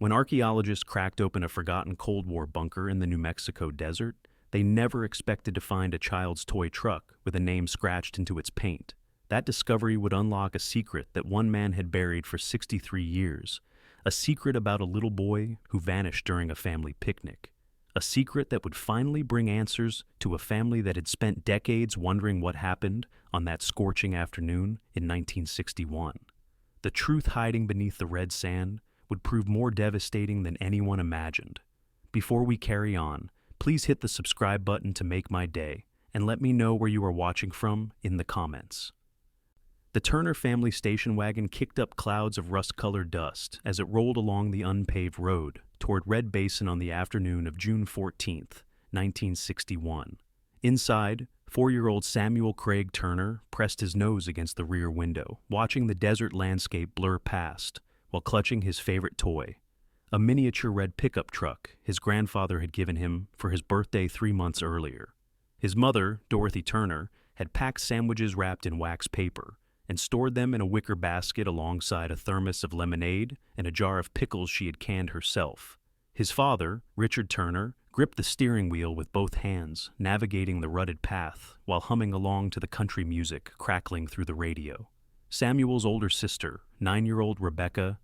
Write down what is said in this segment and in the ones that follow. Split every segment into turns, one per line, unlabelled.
When archaeologists cracked open a forgotten Cold War bunker in the New Mexico desert, they never expected to find a child's toy truck with a name scratched into its paint. That discovery would unlock a secret that one man had buried for 63 years, a secret about a little boy who vanished during a family picnic, a secret that would finally bring answers to a family that had spent decades wondering what happened on that scorching afternoon in 1961. The truth hiding beneath the red sand would prove more devastating than anyone imagined. Before we carry on, please hit the subscribe button to make my day, and let me know where you are watching from in the comments. The Turner family station wagon kicked up clouds of rust-colored dust as it rolled along the unpaved road toward Red Basin on the afternoon of June 14, 1961. Inside, 4-year-old Samuel Craig Turner pressed his nose against the rear window, watching the desert landscape blur past while clutching his favorite toy, a miniature red pickup truck his grandfather had given him for his birthday 3 months earlier. His mother, Dorothy Turner, had packed sandwiches wrapped in wax paper and stored them in a wicker basket alongside a thermos of lemonade and a jar of pickles she had canned herself. His father, Richard Turner, gripped the steering wheel with both hands, navigating the rutted path while humming along to the country music crackling through the radio. Samuel's older sister, 9-year-old Rebecca,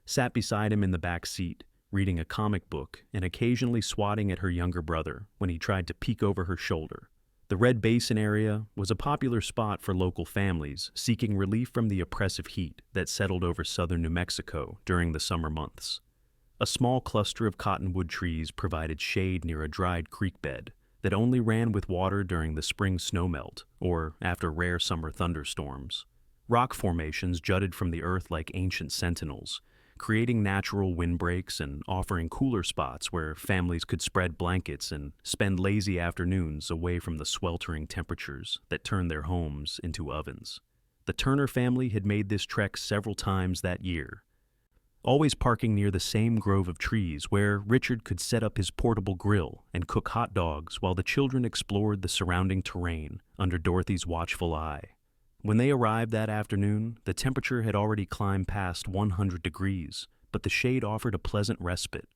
sat beside him in the back seat, reading a comic book and occasionally swatting at her younger brother when he tried to peek over her shoulder. The Red Basin area was a popular spot for local families seeking relief from the oppressive heat that settled over southern New Mexico during the summer months. A small cluster of cottonwood trees provided shade near a dried creek bed that only ran with water during the spring snowmelt or after rare summer thunderstorms. Rock formations jutted from the earth like ancient sentinels, creating natural windbreaks and offering cooler spots where families could spread blankets and spend lazy afternoons away from the sweltering temperatures that turned their homes into ovens. The Turner family had made this trek several times that year, always parking near the same grove of trees where Richard could set up his portable grill and cook hot dogs while the children explored the surrounding terrain under Dorothy's watchful eye. When they arrived that afternoon, the temperature had already climbed past 100 degrees, but the shade offered a pleasant respite.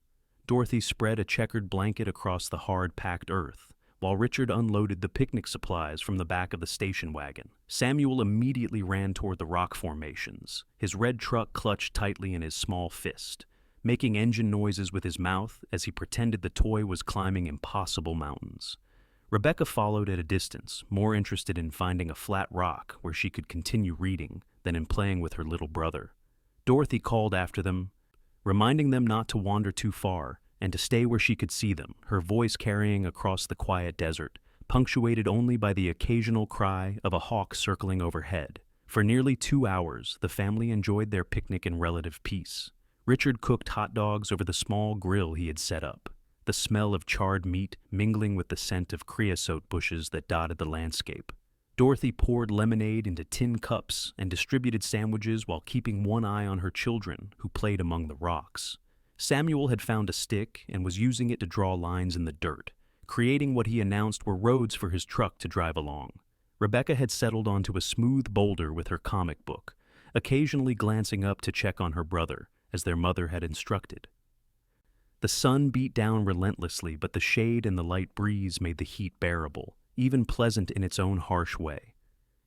Dorothy spread a checkered blanket across the hard-packed earth, while Richard unloaded the picnic supplies from the back of the station wagon. Samuel immediately ran toward the rock formations, his red truck clutched tightly in his small fist, making engine noises with his mouth as he pretended the toy was climbing impossible mountains. Rebecca followed at a distance, more interested in finding a flat rock where she could continue reading than in playing with her little brother. Dorothy called after them, reminding them not to wander too far and to stay where she could see them, her voice carrying across the quiet desert, punctuated only by the occasional cry of a hawk circling overhead. For nearly 2 hours, the family enjoyed their picnic in relative peace. Richard cooked hot dogs over the small grill he had set up, the smell of charred meat mingling with the scent of creosote bushes that dotted the landscape. Dorothy poured lemonade into tin cups and distributed sandwiches while keeping one eye on her children, who played among the rocks. Samuel had found a stick and was using it to draw lines in the dirt, creating what he announced were roads for his truck to drive along. Rebecca had settled onto a smooth boulder with her comic book, occasionally glancing up to check on her brother, as their mother had instructed. The sun beat down relentlessly, but the shade and the light breeze made the heat bearable, even pleasant in its own harsh way.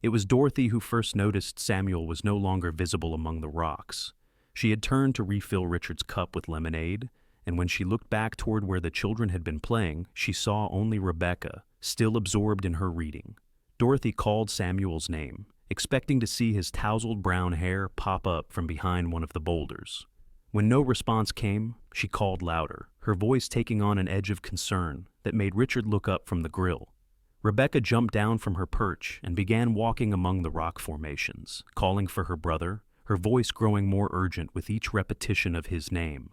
It was Dorothy who first noticed Samuel was no longer visible among the rocks. She had turned to refill Richard's cup with lemonade, and when she looked back toward where the children had been playing, she saw only Rebecca, still absorbed in her reading. Dorothy called Samuel's name, expecting to see his tousled brown hair pop up from behind one of the boulders. When no response came, she called louder, her voice taking on an edge of concern that made Richard look up from the grill. Rebecca jumped down from her perch and began walking among the rock formations, calling for her brother, her voice growing more urgent with each repetition of his name.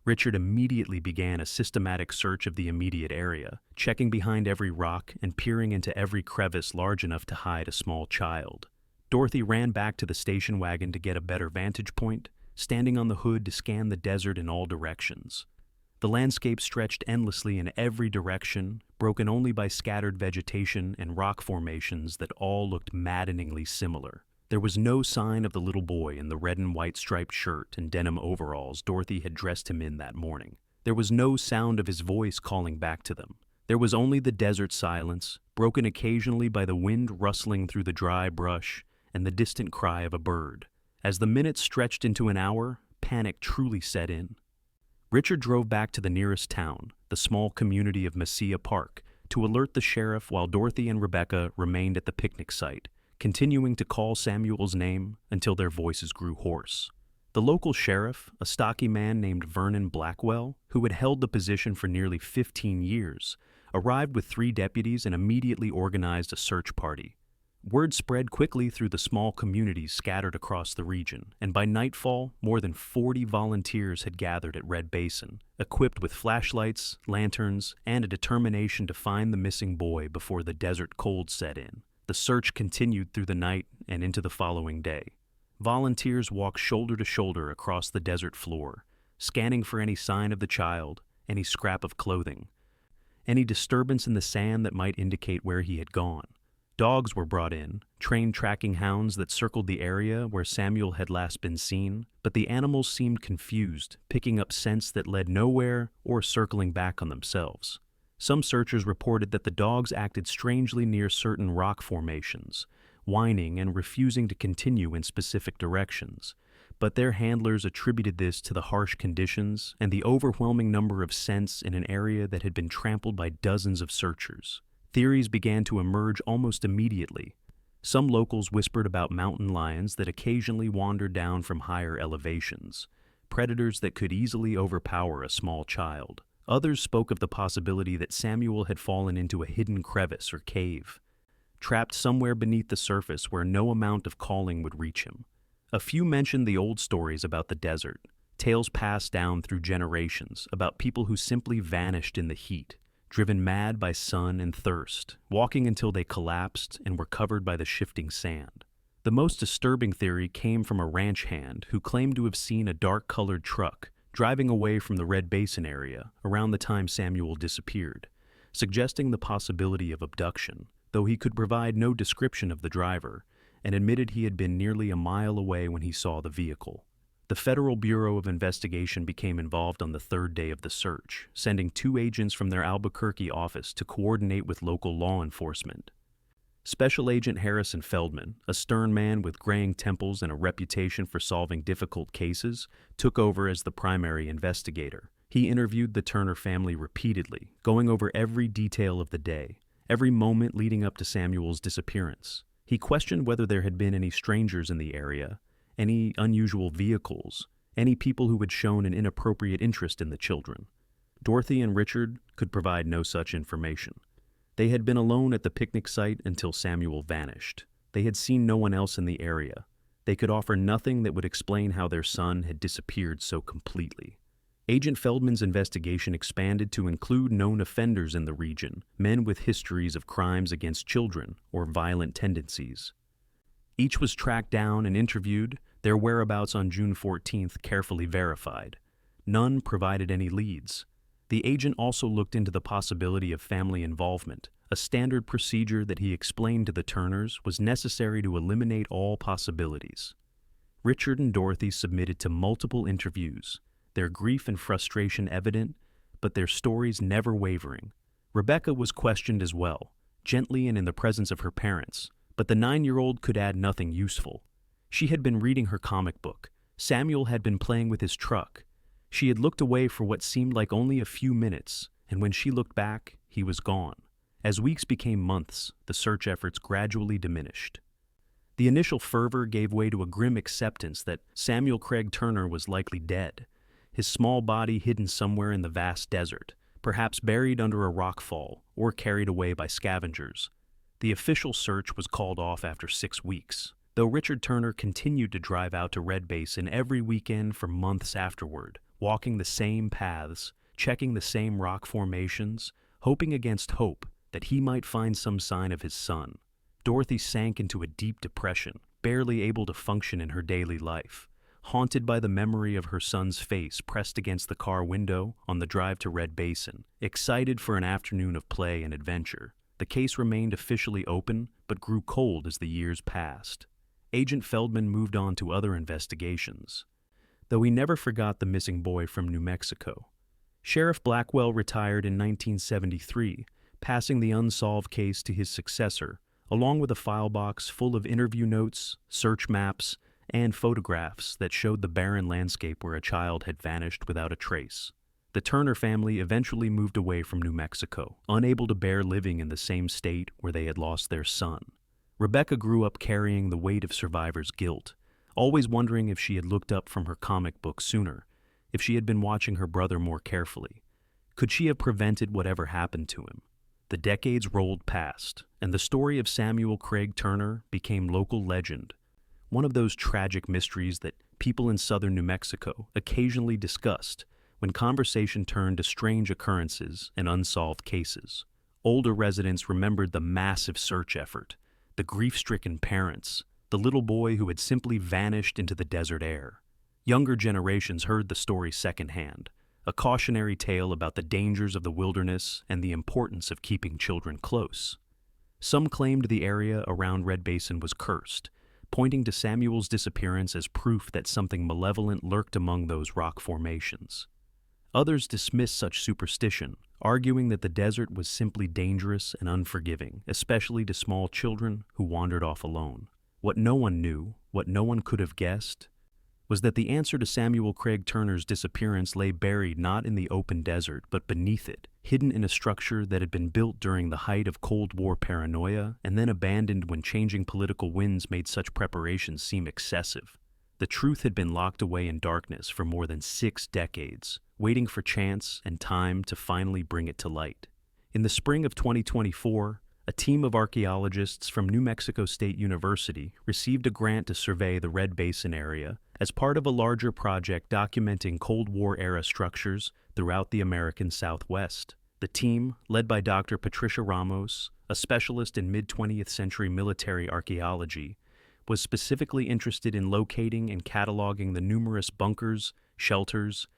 Richard immediately began a systematic search of the immediate area, checking behind every rock and peering into every crevice large enough to hide a small child. Dorothy ran back to the station wagon to get a better vantage point, standing on the hood to scan the desert in all directions. The landscape stretched endlessly in every direction, broken only by scattered vegetation and rock formations that all looked maddeningly similar. There was no sign of the little boy in the red and white striped shirt and denim overalls Dorothy had dressed him in that morning. There was no sound of his voice calling back to them. There was only the desert silence, broken occasionally by the wind rustling through the dry brush and the distant cry of a bird. As the minutes stretched into an hour, panic truly set in. Richard drove back to the nearest town, the small community of Mesilla Park, to alert the sheriff while Dorothy and Rebecca remained at the picnic site, continuing to call Samuel's name until their voices grew hoarse. The local sheriff, a stocky man named Vernon Blackwell, who had held the position for nearly 15 years, arrived with 3 deputies and immediately organized a search party. Word spread quickly through the small communities scattered across the region, and by nightfall, more than 40 volunteers had gathered at Red Basin, equipped with flashlights, lanterns, and a determination to find the missing boy before the desert cold set in. The search continued through the night and into the following day. Volunteers walked shoulder to shoulder across the desert floor, scanning for any sign of the child, any scrap of clothing, any disturbance in the sand that might indicate where he had gone. Dogs were brought in, trained tracking hounds that circled the area where Samuel had last been seen, but the animals seemed confused, picking up scents that led nowhere or circling back on themselves. Some searchers reported that the dogs acted strangely near certain rock formations, whining and refusing to continue in specific directions, but their handlers attributed this to the harsh conditions and the overwhelming number of scents in an area that had been trampled by dozens of searchers. Theories began to emerge almost immediately. Some locals whispered about mountain lions that occasionally wandered down from higher elevations, predators that could easily overpower a small child. Others spoke of the possibility that Samuel had fallen into a hidden crevice or cave, trapped somewhere beneath the surface where no amount of calling would reach him. A few mentioned the old stories about the desert, tales passed down through generations about people who simply vanished in the heat, driven mad by sun and thirst, walking until they collapsed and were covered by the shifting sand. The most disturbing theory came from a ranch hand who claimed to have seen a dark-colored truck driving away from the Red Basin area around the time Samuel disappeared, suggesting the possibility of abduction, though he could provide no description of the driver and admitted he had been nearly a mile away when he saw the vehicle. The Federal Bureau of Investigation became involved on the 3rd day of the search, sending 2 agents from their Albuquerque office to coordinate with local law enforcement. Special Agent Harrison Feldman, a stern man with graying temples and a reputation for solving difficult cases, took over as the primary investigator. He interviewed the Turner family repeatedly, going over every detail of the day, every moment leading up to Samuel's disappearance. He questioned whether there had been any strangers in the area, any unusual vehicles, any people who had shown an inappropriate interest in the children. Dorothy and Richard could provide no such information. They had been alone at the picnic site until Samuel vanished. They had seen no one else in the area. They could offer nothing that would explain how their son had disappeared so completely. Agent Feldman's investigation expanded to include known offenders in the region, men with histories of crimes against children or violent tendencies. Each was tracked down and interviewed, their whereabouts on June 14th carefully verified. None provided any leads. The agent also looked into the possibility of family involvement, a standard procedure that he explained to the Turners was necessary to eliminate all possibilities. Richard and Dorothy submitted to multiple interviews, their grief and frustration evident, but their stories never wavering. Rebecca was questioned as well, gently and in the presence of her parents, but the 9-year-old could add nothing useful. She had been reading her comic book. Samuel had been playing with his truck. She had looked away for what seemed like only a few minutes, and when she looked back, he was gone. As weeks became months, the search efforts gradually diminished. The initial fervor gave way to a grim acceptance that Samuel Craig Turner was likely dead, his small body hidden somewhere in the vast desert, perhaps buried under a rockfall or carried away by scavengers. The official search was called off after 6 weeks, though Richard Turner continued to drive out to Red Basin every weekend for months afterward, walking the same paths, checking the same rock formations, hoping against hope that he might find some sign of his son. Dorothy sank into a deep depression, barely able to function in her daily life, haunted by the memory of her son's face pressed against the car window on the drive to Red Basin, excited for an afternoon of play and adventure. The case remained officially open, but grew cold as the years passed. Agent Feldman moved on to other investigations, though he never forgot the missing boy from New Mexico. Sheriff Blackwell retired in 1973, passing the unsolved case to his successor, along with a file box full of interview notes, search maps, and photographs that showed the barren landscape where a child had vanished without a trace. The Turner family eventually moved away from New Mexico, unable to bear living in the same state where they had lost their son. Rebecca grew up carrying the weight of survivors' guilt, always wondering if she had looked up from her comic book sooner, if she had been watching her brother more carefully. Could she have prevented whatever happened to him? The decades rolled past, and the story of Samuel Craig Turner became local legend, one of those tragic mysteries that people in southern New Mexico occasionally discussed when conversation turned to strange occurrences and unsolved cases. Older residents remembered the massive search effort, the grief-stricken parents, the little boy who had simply vanished into the desert air. Younger generations heard the story secondhand, a cautionary tale about the dangers of the wilderness and the importance of keeping children close. Some claimed the area around Red Basin was cursed, pointing to Samuel's disappearance as proof that something malevolent lurked among those rock formations. Others dismissed such superstition, arguing that the desert was simply dangerous and unforgiving, especially to small children who wandered off alone. What no one knew, what no one could have guessed, was that the answer to Samuel Craig Turner's disappearance lay buried not in the open desert, but beneath it, hidden in a structure that had been built during the height of Cold War paranoia and then abandoned when changing political winds made such preparations seem excessive. The truth had been locked away in darkness for more than 6 decades, waiting for chance and time to finally bring it to light. In the spring of 2024, a team of archaeologists from New Mexico State University received a grant to survey the Red Basin area as part of a larger project documenting Cold War-era structures throughout the American Southwest. The team, led by Dr. Patricia Ramos, a specialist in mid-20th century military archaeology, was specifically interested in locating and cataloging the numerous bunkers, shelters,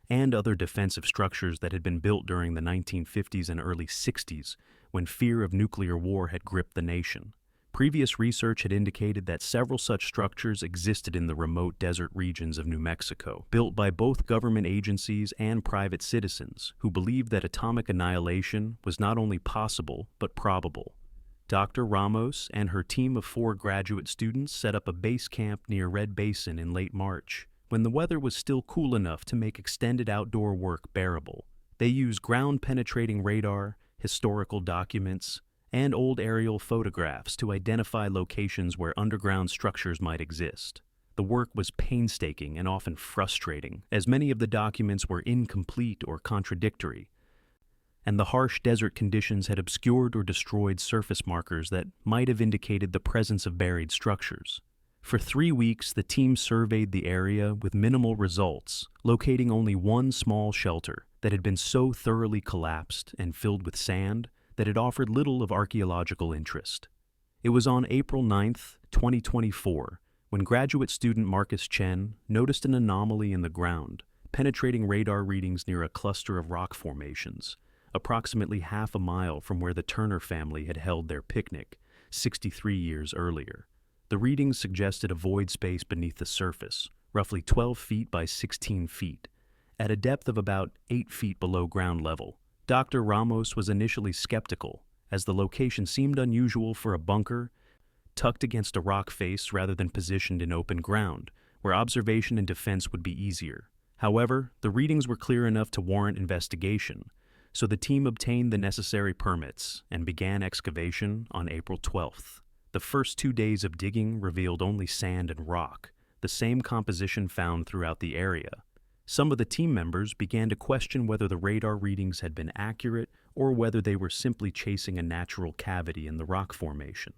and other defensive structures that had been built during the 1950s and early 60s when fear of nuclear war had gripped the nation. Previous research had indicated that several such structures existed in the remote desert regions of New Mexico, built by both government agencies and private citizens who believed that atomic annihilation was not only possible but probable. Dr. Ramos and her team of 4 graduate students set up a base camp near Red Basin in late March, when the weather was still cool enough to make extended outdoor work bearable. They used ground-penetrating radar, historical documents, and old aerial photographs to identify locations where underground structures might exist. The work was painstaking and often frustrating, as many of the documents were incomplete or contradictory, and the harsh desert conditions had obscured or destroyed surface markers that might have indicated the presence of buried structures. For 3 weeks, the team surveyed the area with minimal results, locating only one small shelter that had been so thoroughly collapsed and filled with sand that it offered little of archaeological interest. It was on April 9, 2024, when graduate student Marcus Chen noticed an anomaly in the ground, penetrating radar readings near a cluster of rock formations, approximately half a mile from where the Turner family had held their picnic 63 years earlier. The readings suggested a void space beneath the surface, roughly 12 feet by 16 feet, at a depth of about 8 feet below ground level. Dr. Ramos was initially skeptical, as the location seemed unusual for a bunker tucked against a rock face rather than positioned in open ground, where observation and defense would be easier. However, the readings were clear enough to warrant investigation, so the team obtained the necessary permits and began excavation on April 12th. The first 2 days of digging revealed only sand and rock, the same composition found throughout the area. Some of the team members began to question whether the radar readings had been accurate or whether they were simply chasing a natural cavity in the rock formation.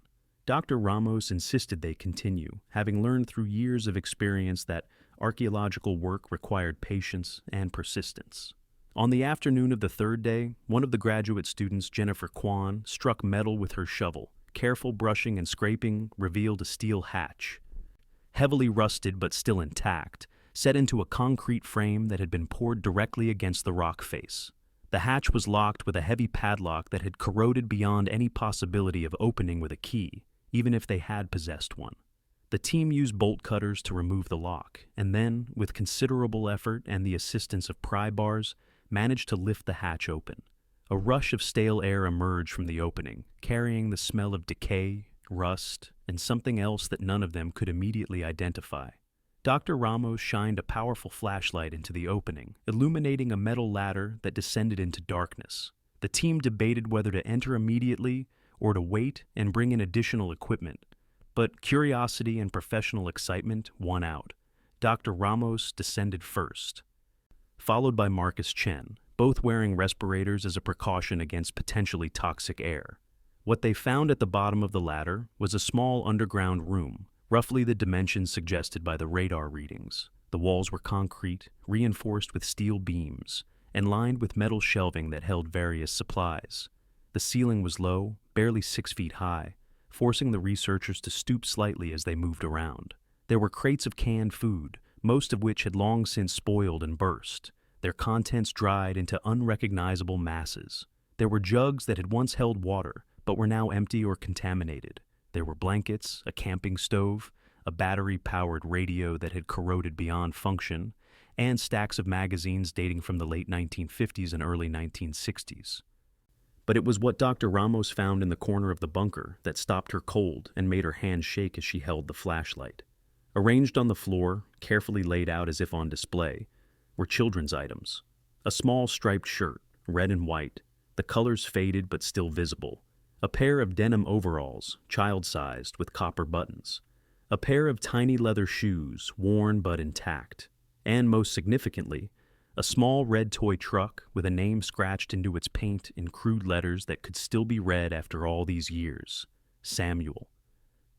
Dr. Ramos insisted they continue, having learned through years of experience that archaeological work required patience and persistence. On the afternoon of the 3rd day, one of the graduate students, Jennifer Kwan, struck metal with her shovel. Careful brushing and scraping revealed a steel hatch, heavily rusted but still intact, set into a concrete frame that had been poured directly against the rock face. The hatch was locked with a heavy padlock that had corroded beyond any possibility of opening with a key, even if they had possessed one. The team used bolt cutters to remove the lock, and then, with considerable effort and the assistance of pry bars, managed to lift the hatch open. A rush of stale air emerged from the opening, carrying the smell of decay, rust, and something else that none of them could immediately identify. Dr. Ramos shined a powerful flashlight into the opening, illuminating a metal ladder that descended into darkness. The team debated whether to enter immediately or to wait and bring in additional equipment, but curiosity and professional excitement won out. Dr. Ramos descended first, followed by Marcus Chen, both wearing respirators as a precaution against potentially toxic air. What they found at the bottom of the ladder was a small underground room, roughly the dimensions suggested by the radar readings. The walls were concrete, reinforced with steel beams, and lined with metal shelving that held various supplies. The ceiling was low, barely 6 feet high, forcing the researchers to stoop slightly as they moved around. There were crates of canned food, most of which had long since spoiled and burst, their contents dried into unrecognizable masses. There were jugs that had once held water, but were now empty or contaminated. There were blankets, a camping stove, a battery-powered radio that had corroded beyond function, and stacks of magazines dating from the late 1950s and early 1960s. But it was what Dr. Ramos found in the corner of the bunker that stopped her cold and made her hands shake as she held the flashlight. Arranged on the floor, carefully laid out as if on display, were children's items. A small striped shirt, red and white, the colors faded but still visible. A pair of denim overalls, child-sized, with copper buttons. A pair of tiny leather shoes, worn but intact. And most significantly, a small red toy truck with a name scratched into its paint in crude letters that could still be read after all these years. Samuel.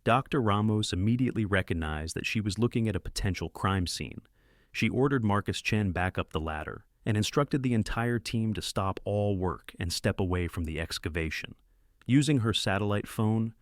Dr. Ramos immediately recognized that she was looking at a potential crime scene. She ordered Marcus Chen back up the ladder and instructed the entire team to stop all work and step away from the excavation. Using her satellite phone,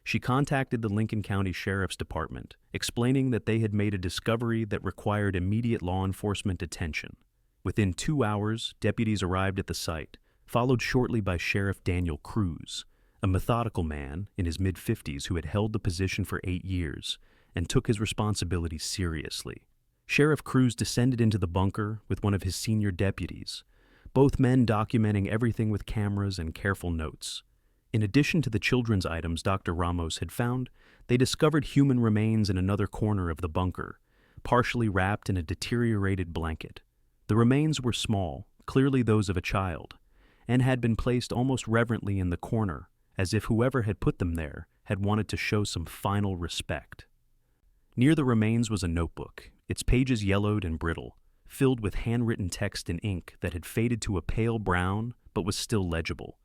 she contacted the Lincoln County Sheriff's Department, explaining that they had made a discovery that required immediate law enforcement attention. Within 2 hours, deputies arrived at the site, followed shortly by Sheriff Daniel Cruz, a methodical man in his mid-50s who had held the position for 8 years and took his responsibilities seriously. Sheriff Cruz descended into the bunker with one of his senior deputies, both men documenting everything with cameras and careful notes. In addition to the children's items Dr. Ramos had found, they discovered human remains in another corner of the bunker, partially wrapped in a deteriorated blanket. The remains were small, clearly those of a child, and had been placed almost reverently in the corner, as if whoever had put them there had wanted to show some final respect. Near the remains was a notebook, its pages yellowed and brittle, filled with handwritten text in ink that had faded to a pale brown but was still legible.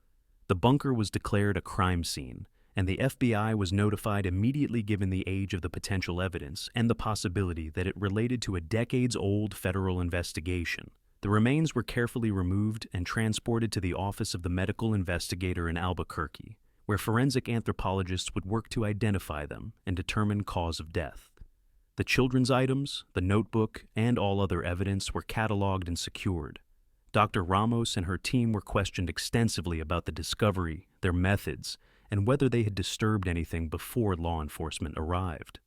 The bunker was declared a crime scene, and the FBI was notified immediately given the age of the potential evidence and the possibility that it related to a decades-old federal investigation. The remains were carefully removed and transported to the office of the medical investigator in Albuquerque, where forensic anthropologists would work to identify them and determine cause of death. The children's items, the notebook, and all other evidence were cataloged and secured. Dr. Ramos and her team were questioned extensively about the discovery, their methods, and whether they had disturbed anything before law enforcement arrived.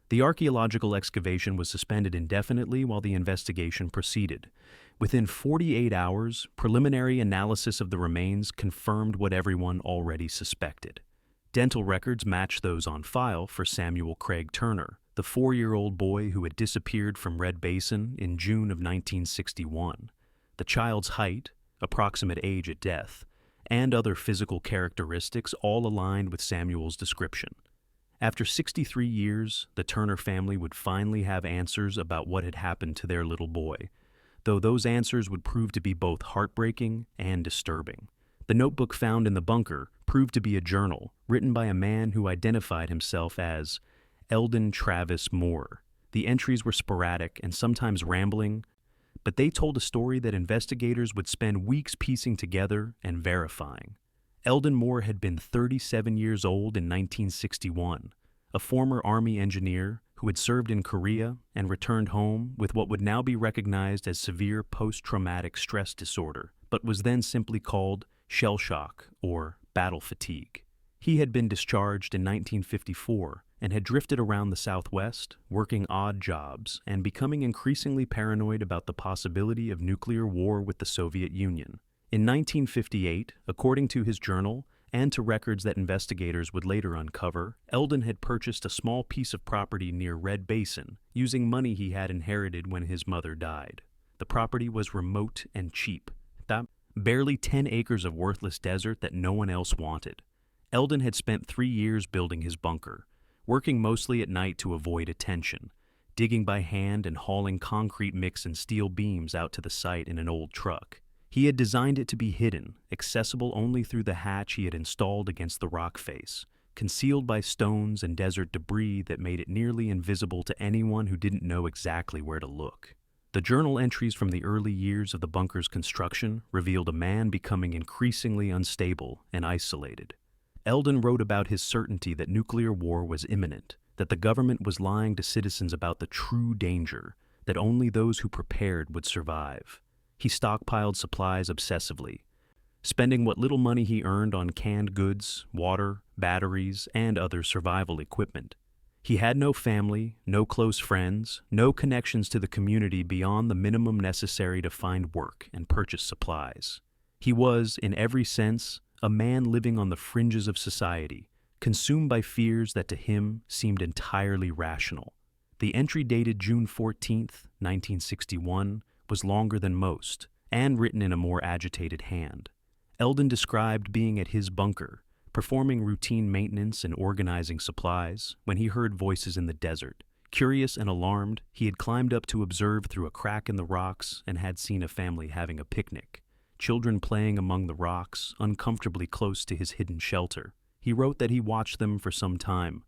The archaeological excavation was suspended indefinitely while the investigation proceeded. Within 48 hours, preliminary analysis of the remains confirmed what everyone already suspected. Dental records matched those on file for Samuel Craig Turner, the 4-year-old boy who had disappeared from Red Basin in June of 1961. The child's height, approximate age at death, and other physical characteristics all aligned with Samuel's description. After 63 years, the Turner family would finally have answers about what had happened to their little boy, though those answers would prove to be both heartbreaking and disturbing. The notebook found in the bunker proved to be a journal written by a man who identified himself as Eldon Travis Moore. The entries were sporadic and sometimes rambling, but they told a story that investigators would spend weeks piecing together and verifying. Eldon Moore had been 37 years old in 1961, a former Army engineer who had served in Korea and returned home with what would now be recognized as severe post-traumatic stress disorder, but was then simply called shell shock or battle fatigue. He had been discharged in 1954 and had drifted around the Southwest, working odd jobs and becoming increasingly paranoid about the possibility of nuclear war with the Soviet Union. In 1958, according to his journal, and to records that investigators would later uncover, Eldon had purchased a small piece of property near Red Basin, using money he had inherited when his mother died. The property was remote and cheap, barely 10 acres of worthless desert that no one else wanted. Eldon had spent 3 years building his bunker, working mostly at night to avoid attention, digging by hand and hauling concrete mix and steel beams out to the site in an old truck. He had designed it to be hidden, accessible only through the hatch he had installed against the rock face, concealed by stones and desert debris that made it nearly invisible to anyone who didn't know exactly where to look. The journal entries from the early years of the bunker's construction revealed a man becoming increasingly unstable and isolated. Eldon wrote about his certainty that nuclear war was imminent, that the government was lying to citizens about the true danger, that only those who prepared would survive. He stockpiled supplies obsessively, spending what little money he earned on canned goods, water, batteries, and other survival equipment. He had no family, no close friends, no connections to the community beyond the minimum necessary to find work and purchase supplies. He was, in every sense, a man living on the fringes of society, consumed by fears that to him seemed entirely rational. The entry dated June 14, 1961, was longer than most, and written in a more agitated hand. Eldon described being at his bunker, performing routine maintenance and organizing supplies, when he heard voices in the desert. Curious and alarmed, he had climbed up to observe through a crack in the rocks and had seen a family having a picnic, children playing among the rocks, uncomfortably close to his hidden shelter. He wrote that he watched them for some time,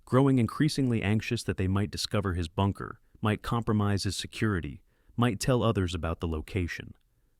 growing increasingly anxious that they might discover his bunker, might compromise his security, might tell others about the location.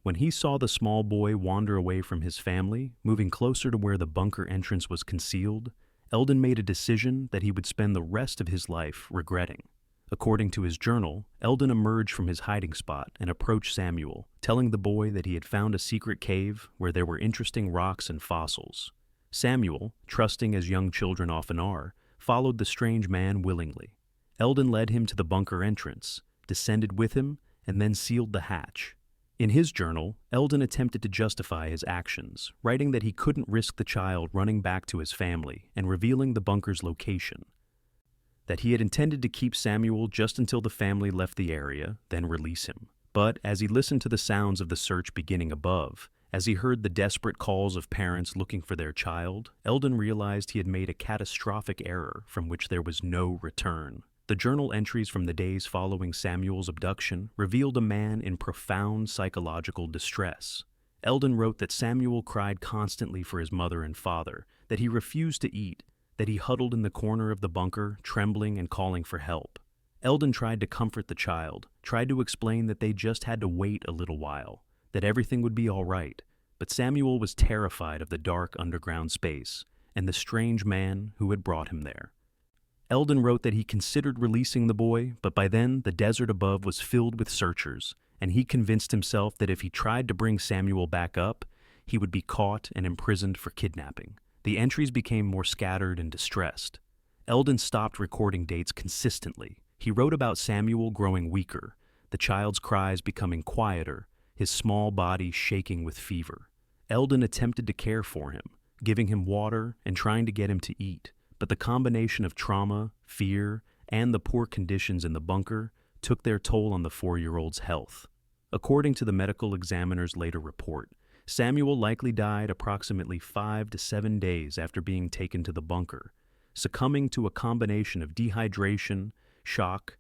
When he saw the small boy wander away from his family, moving closer to where the bunker entrance was concealed, Eldon made a decision that he would spend the rest of his life regretting. According to his journal, Eldon emerged from his hiding spot and approached Samuel, telling the boy that he had found a secret cave where there were interesting rocks and fossils. Samuel, trusting as young children often are, followed the strange man willingly. Eldon led him to the bunker entrance, descended with him, and then sealed the hatch. In his journal, Eldon attempted to justify his actions, writing that he couldn't risk the child running back to his family and revealing the bunker's location, that he had intended to keep Samuel just until the family left the area, then release him. But as he listened to the sounds of the search beginning above, as he heard the desperate calls of parents looking for their child, Eldon realized he had made a catastrophic error from which there was no return. The journal entries from the days following Samuel's abduction revealed a man in profound psychological distress. Eldon wrote that Samuel cried constantly for his mother and father, that he refused to eat, that he huddled in the corner of the bunker, trembling and calling for help. Eldon tried to comfort the child, tried to explain that they just had to wait a little while, that everything would be all right, but Samuel was terrified of the dark underground space and the strange man who had brought him there. Eldon wrote that he considered releasing the boy, but by then the desert above was filled with searchers, and he convinced himself that if he tried to bring Samuel back up, he would be caught and imprisoned for kidnapping. The entries became more scattered and distressed. Eldon stopped recording dates consistently. He wrote about Samuel growing weaker, the child's cries becoming quieter, his small body shaking with fever. Eldon attempted to care for him, giving him water and trying to get him to eat. But the combination of trauma, fear, and the poor conditions in the bunker took their toll on the 4-year-old's health. According to the medical examiner's later report, Samuel likely died approximately 5 to 7 days after being taken to the bunker, succumbing to a combination of dehydration, shock,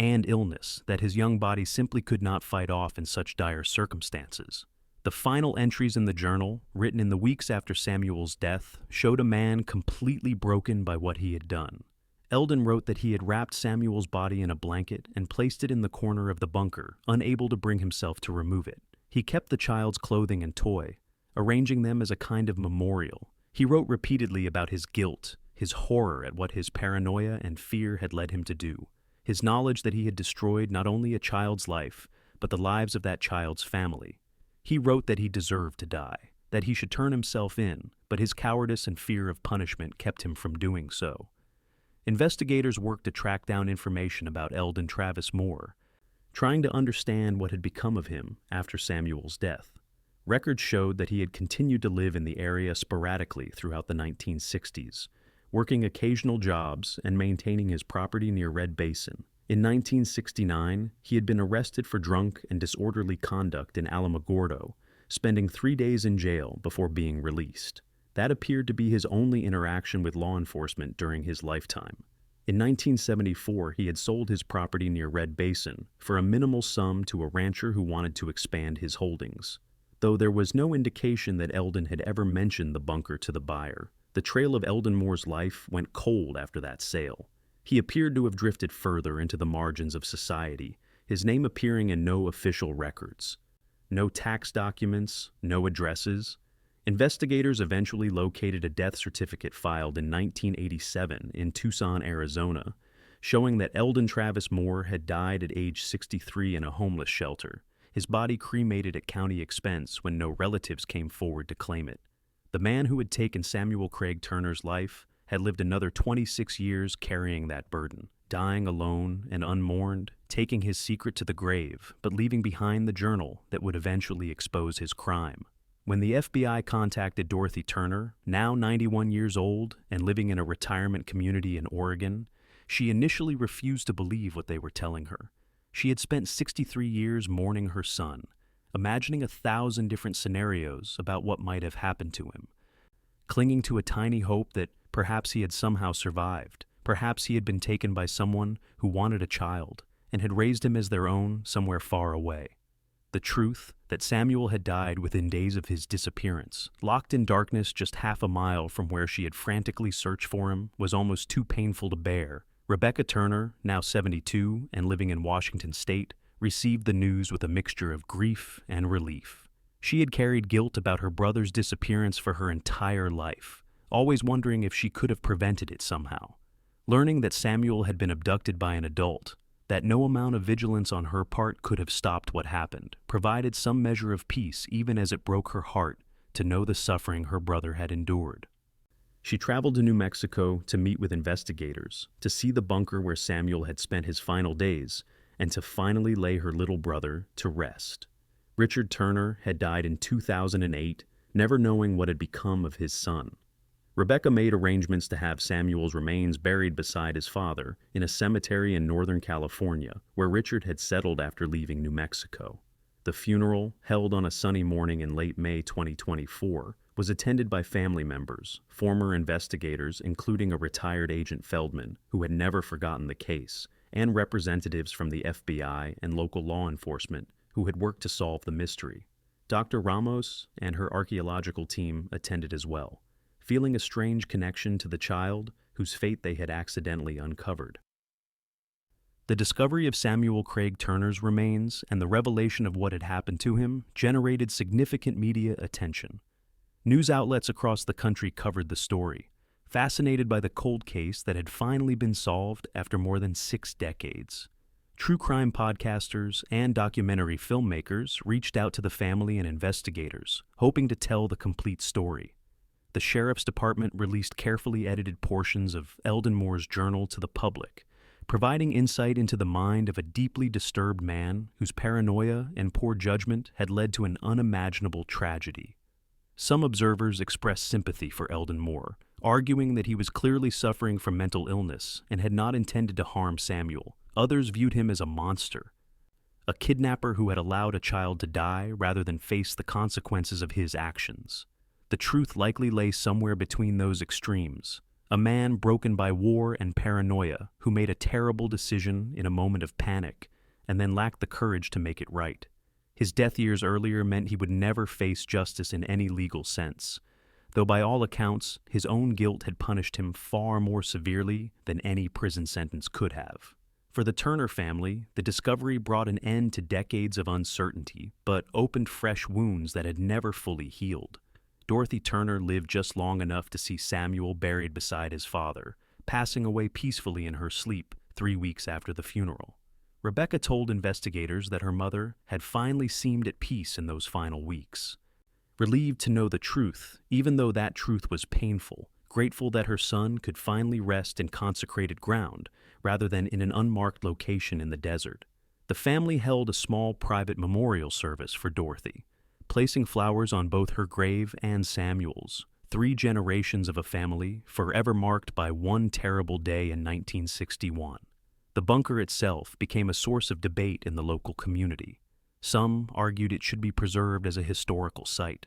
and illness that his young body simply could not fight off in such dire circumstances. The final entries in the journal, written in the weeks after Samuel's death, showed a man completely broken by what he had done. Eldon wrote that he had wrapped Samuel's body in a blanket and placed it in the corner of the bunker, unable to bring himself to remove it. He kept the child's clothing and toy, arranging them as a kind of memorial. He wrote repeatedly about his guilt, his horror at what his paranoia and fear had led him to do, his knowledge that he had destroyed not only a child's life, but the lives of that child's family. He wrote that he deserved to die, that he should turn himself in, but his cowardice and fear of punishment kept him from doing so. Investigators worked to track down information about Eldon Travis Moore, trying to understand what had become of him after Samuel's death. Records showed that he had continued to live in the area sporadically throughout the 1960s, working occasional jobs and maintaining his property near Red Basin. In 1969, he had been arrested for drunk and disorderly conduct in Alamogordo, spending 3 days in jail before being released. That appeared to be his only interaction with law enforcement during his lifetime. In 1974, he had sold his property near Red Basin for a minimal sum to a rancher who wanted to expand his holdings. Though there was no indication that Eldon had ever mentioned the bunker to the buyer, the trail of Eldon Moore's life went cold after that sale. He appeared to have drifted further into the margins of society, his name appearing in no official records. No tax documents, no addresses. Investigators eventually located a death certificate filed in 1987 in Tucson, Arizona, showing that Eldon Travis Moore had died at age 63 in a homeless shelter, his body cremated at county expense when no relatives came forward to claim it. The man who had taken Samuel Craig Turner's life had lived another 26 years carrying that burden, dying alone and unmourned, taking his secret to the grave, but leaving behind the journal that would eventually expose his crime. When the FBI contacted Dorothy Turner, now 91 years old and living in a retirement community in Oregon, she initially refused to believe what they were telling her. She had spent 63 years mourning her son, imagining 1,000 different scenarios about what might have happened to him, clinging to a tiny hope that perhaps he had somehow survived, perhaps he had been taken by someone who wanted a child and had raised him as their own somewhere far away. The truth that Samuel had died within days of his disappearance, locked in darkness just half a mile from where she had frantically searched for him, was almost too painful to bear. Rebecca Turner, now 72 and living in Washington State, received the news with a mixture of grief and relief. She had carried guilt about her brother's disappearance for her entire life, always wondering if she could have prevented it somehow. Learning that Samuel had been abducted by an adult, that no amount of vigilance on her part could have stopped what happened, provided some measure of peace even as it broke her heart to know the suffering her brother had endured. She traveled to New Mexico to meet with investigators, to see the bunker where Samuel had spent his final days, and to finally lay her little brother to rest. Richard Turner had died in 2008, never knowing what had become of his son. Rebecca made arrangements to have Samuel's remains buried beside his father in a cemetery in Northern California, where Richard had settled after leaving New Mexico. The funeral, held on a sunny morning in late May 2024, was attended by family members, former investigators including a retired Agent Feldman who had never forgotten the case, and representatives from the FBI and local law enforcement who had worked to solve the mystery. Dr. Ramos and her archaeological team attended as well, feeling a strange connection to the child whose fate they had accidentally uncovered. The discovery of Samuel Craig Turner's remains and the revelation of what had happened to him generated significant media attention. News outlets across the country covered the story, fascinated by the cold case that had finally been solved after more than 6 decades. True crime podcasters and documentary filmmakers reached out to the family and investigators, hoping to tell the complete story. The Sheriff's Department released carefully edited portions of Eldon Moore's journal to the public, providing insight into the mind of a deeply disturbed man whose paranoia and poor judgment had led to an unimaginable tragedy. Some observers expressed sympathy for Eldon Moore, arguing that he was clearly suffering from mental illness and had not intended to harm Samuel. Others viewed him as a monster, a kidnapper who had allowed a child to die rather than face the consequences of his actions. The truth likely lay somewhere between those extremes, a man broken by war and paranoia who made a terrible decision in a moment of panic and then lacked the courage to make it right. His death years earlier meant he would never face justice in any legal sense, though by all accounts his own guilt had punished him far more severely than any prison sentence could have. For the Turner family, the discovery brought an end to decades of uncertainty, but opened fresh wounds that had never fully healed. Dorothy Turner lived just long enough to see Samuel buried beside his father, passing away peacefully in her sleep 3 weeks after the funeral. Rebecca told investigators that her mother had finally seemed at peace in those final weeks. Relieved to know the truth, even though that truth was painful, grateful that her son could finally rest in consecrated ground rather than in an unmarked location in the desert. The family held a small private memorial service for Dorothy, placing flowers on both her grave and Samuel's, 3 generations of a family forever marked by one terrible day in 1961. The bunker itself became a source of debate in the local community. Some argued it should be preserved as a historical site,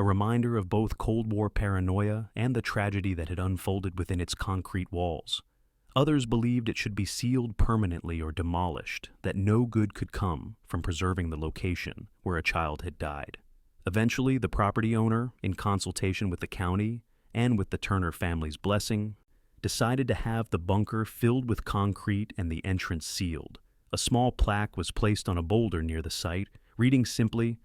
a reminder of both Cold War paranoia and the tragedy that had unfolded within its concrete walls. Others believed it should be sealed permanently or demolished, that no good could come from preserving the location where a child had died. Eventually, the property owner, in consultation with the county and with the Turner family's blessing, decided to have the bunker filled with concrete and the entrance sealed. A small plaque was placed on a boulder near the site, reading simply,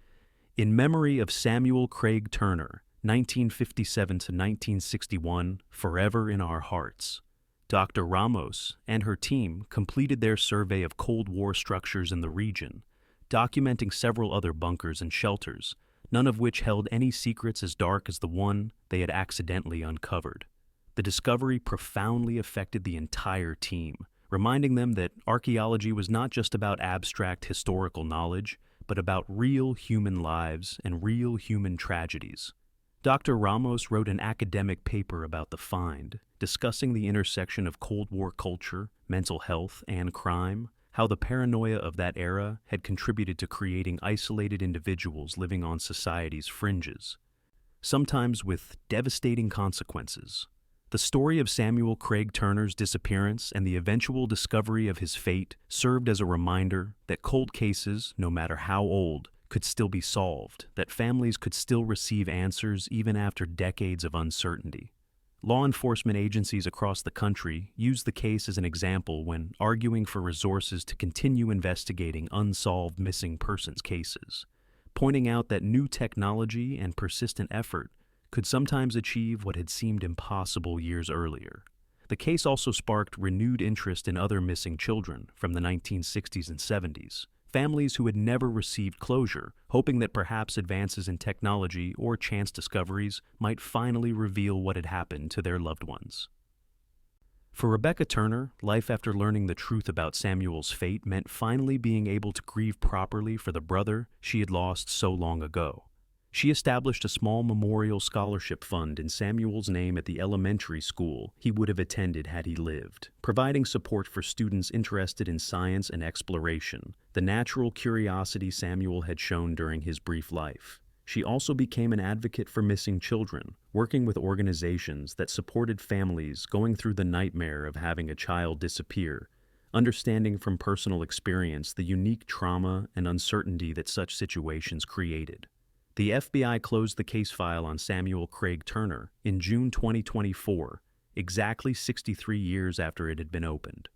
"In memory of Samuel Craig Turner, 1957 to 1961, forever in our hearts." Dr. Ramos and her team completed their survey of Cold War structures in the region, documenting several other bunkers and shelters, none of which held any secrets as dark as the one they had accidentally uncovered. The discovery profoundly affected the entire team, reminding them that archaeology was not just about abstract historical knowledge, but about real human lives and real human tragedies. Dr. Ramos wrote an academic paper about the find, discussing the intersection of Cold War culture, mental health, and crime, how the paranoia of that era had contributed to creating isolated individuals living on society's fringes, sometimes with devastating consequences. The story of Samuel Craig Turner's disappearance and the eventual discovery of his fate served as a reminder that cold cases, no matter how old, could still be solved, that families could still receive answers even after decades of uncertainty. Law enforcement agencies across the country used the case as an example when arguing for resources to continue investigating unsolved missing persons cases, pointing out that new technology and persistent effort could sometimes achieve what had seemed impossible years earlier. The case also sparked renewed interest in other missing children from the 1960s and 70s, families who had never received closure, hoping that perhaps advances in technology or chance discoveries might finally reveal what had happened to their loved ones. For Rebecca Turner, life after learning the truth about Samuel's fate meant finally being able to grieve properly for the brother she had lost so long ago. She established a small memorial scholarship fund in Samuel's name at the elementary school he would have attended had he lived, providing support for students interested in science and exploration, the natural curiosity Samuel had shown during his brief life. She also became an advocate for missing children, working with organizations that supported families going through the nightmare of having a child disappear, understanding from personal experience the unique trauma and uncertainty that such situations created. The FBI closed the case file on Samuel Craig Turner in June 2024, exactly 63 years after it had been opened.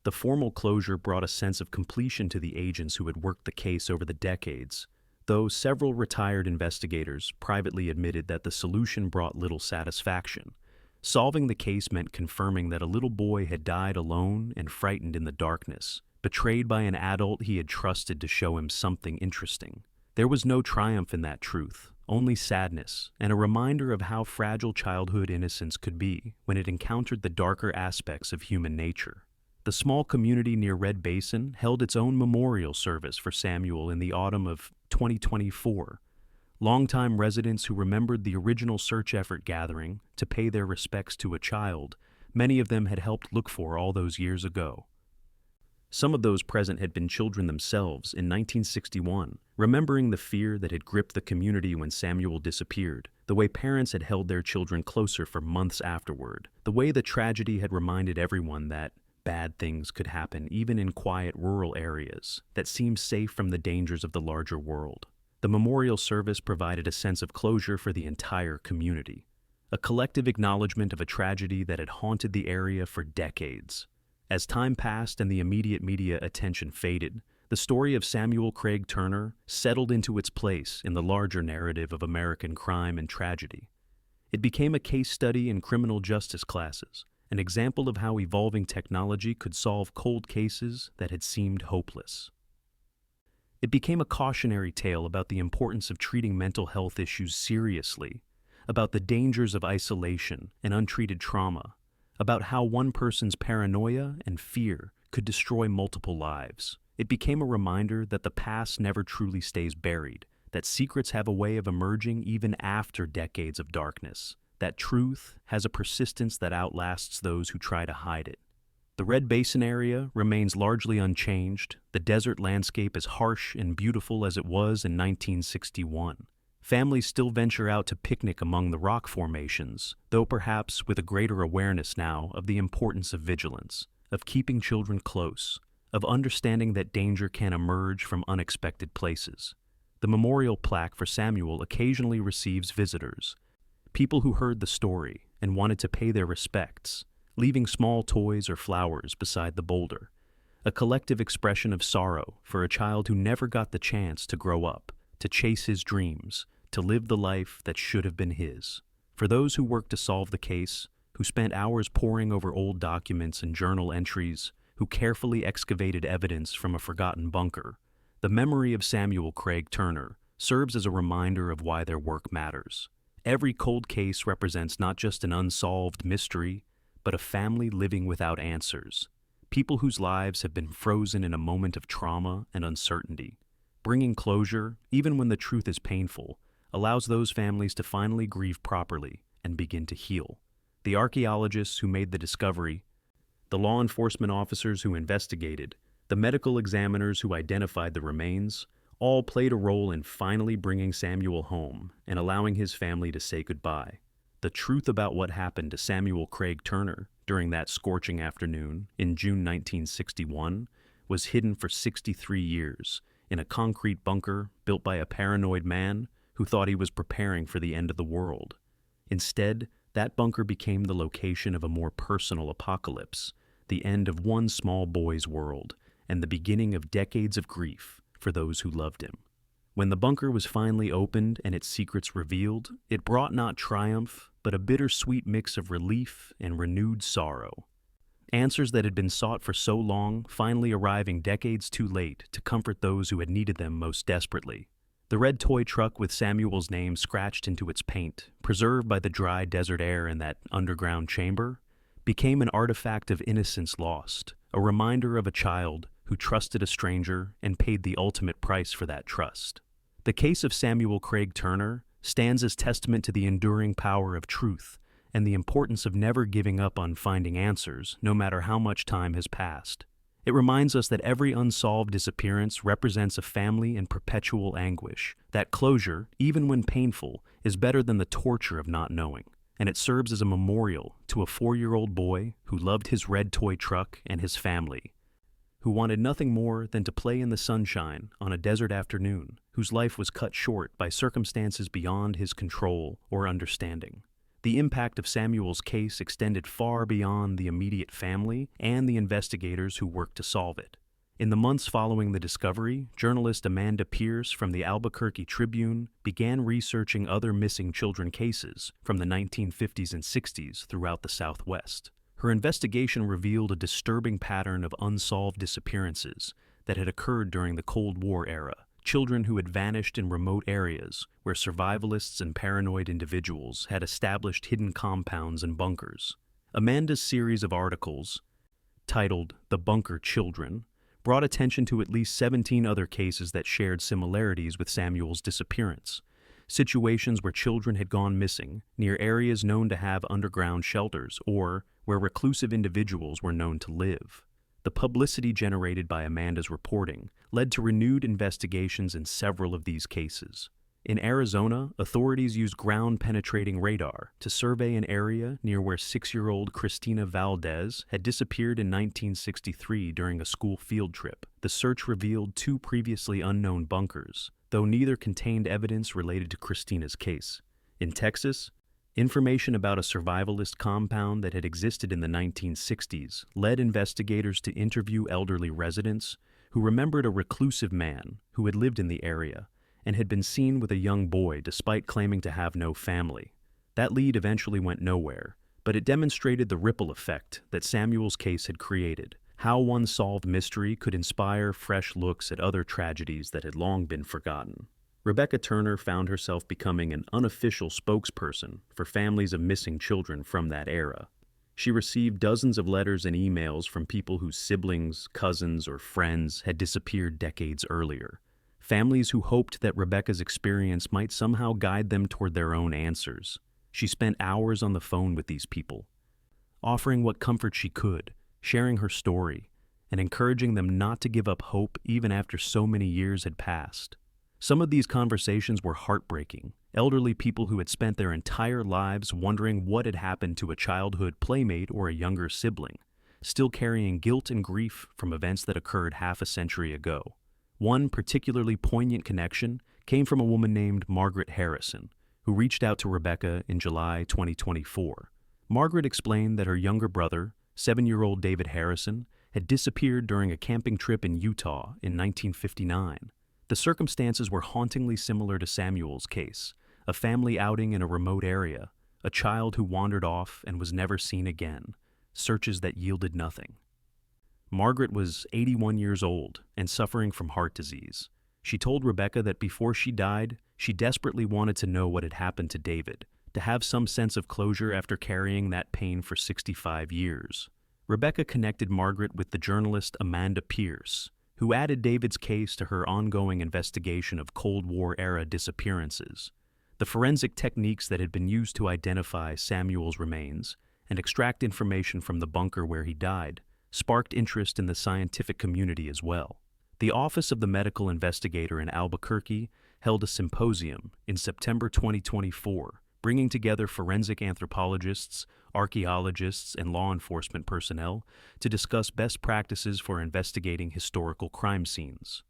The formal closure brought a sense of completion to the agents who had worked the case over the decades, though several retired investigators privately admitted that the solution brought little satisfaction. Solving the case meant confirming that a little boy had died alone and frightened in the darkness, betrayed by an adult he had trusted to show him something interesting. There was no triumph in that truth, only sadness, and a reminder of how fragile childhood innocence could be when it encountered the darker aspects of human nature. The small community near Red Basin held its own memorial service for Samuel in the autumn of 2024. Longtime residents who remembered the original search effort gathering to pay their respects to a child many of them had helped look for all those years ago. Some of those present had been children themselves in 1961, remembering the fear that had gripped the community when Samuel disappeared, the way parents had held their children closer for months afterward, the way the tragedy had reminded everyone that bad things could happen even in quiet rural areas that seemed safe from the dangers of the larger world. The memorial service provided a sense of closure for the entire community, a collective acknowledgement of a tragedy that had haunted the area for decades. As time passed and the immediate media attention faded, the story of Samuel Craig Turner settled into its place in the larger narrative of American crime and tragedy. It became a case study in criminal justice classes, an example of how evolving technology could solve cold cases that had seemed hopeless. It became a cautionary tale about the importance of treating mental health issues seriously, about the dangers of isolation and untreated trauma, about how one person's paranoia and fear could destroy multiple lives. It became a reminder that the past never truly stays buried, that secrets have a way of emerging even after decades of darkness, that truth has a persistence that outlasts those who try to hide it. The Red Basin area remains largely unchanged. The desert landscape is harsh and beautiful as it was in 1961. Families still venture out to picnic among the rock formations, though perhaps with a greater awareness now of the importance of vigilance, of keeping children close, of understanding that danger can emerge from unexpected places. The memorial plaque for Samuel occasionally receives visitors, people who heard the story and wanted to pay their respects, leaving small toys or flowers beside the boulder, a collective expression of sorrow for a child who never got the chance to grow up, to chase his dreams, to live the life that should have been his. For those who worked to solve the case, who spent hours poring over old documents and journal entries, who carefully excavated evidence from a forgotten bunker, the memory of Samuel Craig Turner serves as a reminder of why their work matters. Every cold case represents not just an unsolved mystery, but a family living without answers, people whose lives have been frozen in a moment of trauma and uncertainty. Bringing closure, even when the truth is painful, allows those families to finally grieve properly and begin to heal. The archaeologists who made the discovery, the law enforcement officers who investigated, the medical examiners who identified the remains, all played a role in finally bringing Samuel home and allowing his family to say goodbye. The truth about what happened to Samuel Craig Turner during that scorching afternoon in June 1961 was hidden for 63 years in a concrete bunker built by a paranoid man who thought he was preparing for the end of the world. Instead, that bunker became the location of a more personal apocalypse, the end of one small boy's world, and the beginning of decades of grief for those who loved him. When the bunker was finally opened and its secrets revealed, it brought not triumph, but a bittersweet mix of relief and renewed sorrow. Answers that had been sought for so long finally arriving decades too late to comfort those who had needed them most desperately. The red toy truck with Samuel's name scratched into its paint, preserved by the dry desert air in that underground chamber, became an artifact of innocence lost, a reminder of a child who trusted a stranger and paid the ultimate price for that trust. The case of Samuel Craig Turner stands as testament to the enduring power of truth and the importance of never giving up on finding answers, no matter how much time has passed. It reminds us that every unsolved disappearance represents a family in perpetual anguish, that closure, even when painful, is better than the torture of not knowing. And it serves as a memorial to a 4-year-old boy who loved his red toy truck and his family, who wanted nothing more than to play in the sunshine on a desert afternoon, whose life was cut short by circumstances beyond his control or understanding. The impact of Samuel's case extended far beyond the immediate family and the investigators who worked to solve it. In the months following the discovery, journalist Amanda Pierce from the Albuquerque Tribune began researching other missing children cases from the 1950s and 60s throughout the Southwest. Her investigation revealed a disturbing pattern of unsolved disappearances that had occurred during the Cold War era, children who had vanished in remote areas where survivalists and paranoid individuals had established hidden compounds and bunkers. Amanda's series of articles, titled "The Bunker Children," brought attention to at least 17 other cases that shared similarities with Samuel's disappearance, situations where children had gone missing near areas known to have underground shelters or where reclusive individuals were known to live. The publicity generated by Amanda's reporting led to renewed investigations in several of these cases. In Arizona, authorities used ground-penetrating radar to survey an area near where 6-year-old Christina Valdez had disappeared in 1963 during a school field trip. The search revealed 2 previously unknown bunkers, though neither contained evidence related to Christina's case. In Texas, information about a survivalist compound that had existed in the 1960s led investigators to interview elderly residents who remembered a reclusive man who had lived in the area and had been seen with a young boy despite claiming to have no family. That lead eventually went nowhere, but it demonstrated the ripple effect that Samuel's case had created, how one solved mystery could inspire fresh looks at other tragedies that had long been forgotten. Rebecca Turner found herself becoming an unofficial spokesperson for families of missing children from that era. She received dozens of letters and emails from people whose siblings, cousins, or friends had disappeared decades earlier. Families who hoped that Rebecca's experience might somehow guide them toward their own answers. She spent hours on the phone with these people, offering what comfort she could, sharing her story, and encouraging them not to give up hope even after so many years had passed. Some of these conversations were heartbreaking. Elderly people who had spent their entire lives wondering what had happened to a childhood playmate or a younger sibling, still carrying guilt and grief from events that occurred half a century ago. One particularly poignant connection came from a woman named Margaret Harrison, who reached out to Rebecca in July 2024. Margaret explained that her younger brother, 7-year-old David Harrison, had disappeared during a camping trip in Utah in 1959. The circumstances were hauntingly similar to Samuel's case, a family outing in a remote area, a child who wandered off and was never seen again, searches that yielded nothing. Margaret was 81 years old and suffering from heart disease. She told Rebecca that before she died, she desperately wanted to know what had happened to David, to have some sense of closure after carrying that pain for 65 years. Rebecca connected Margaret with the journalist Amanda Pierce, who added David's case to her ongoing investigation of Cold War-era disappearances. The forensic techniques that had been used to identify Samuel's remains and extract information from the bunker where he died sparked interest in the scientific community as well. The Office of the Medical Investigator in Albuquerque held a symposium in September 2024, bringing together forensic anthropologists, archaeologists, and law enforcement personnel to discuss best practices for investigating historical crime scenes.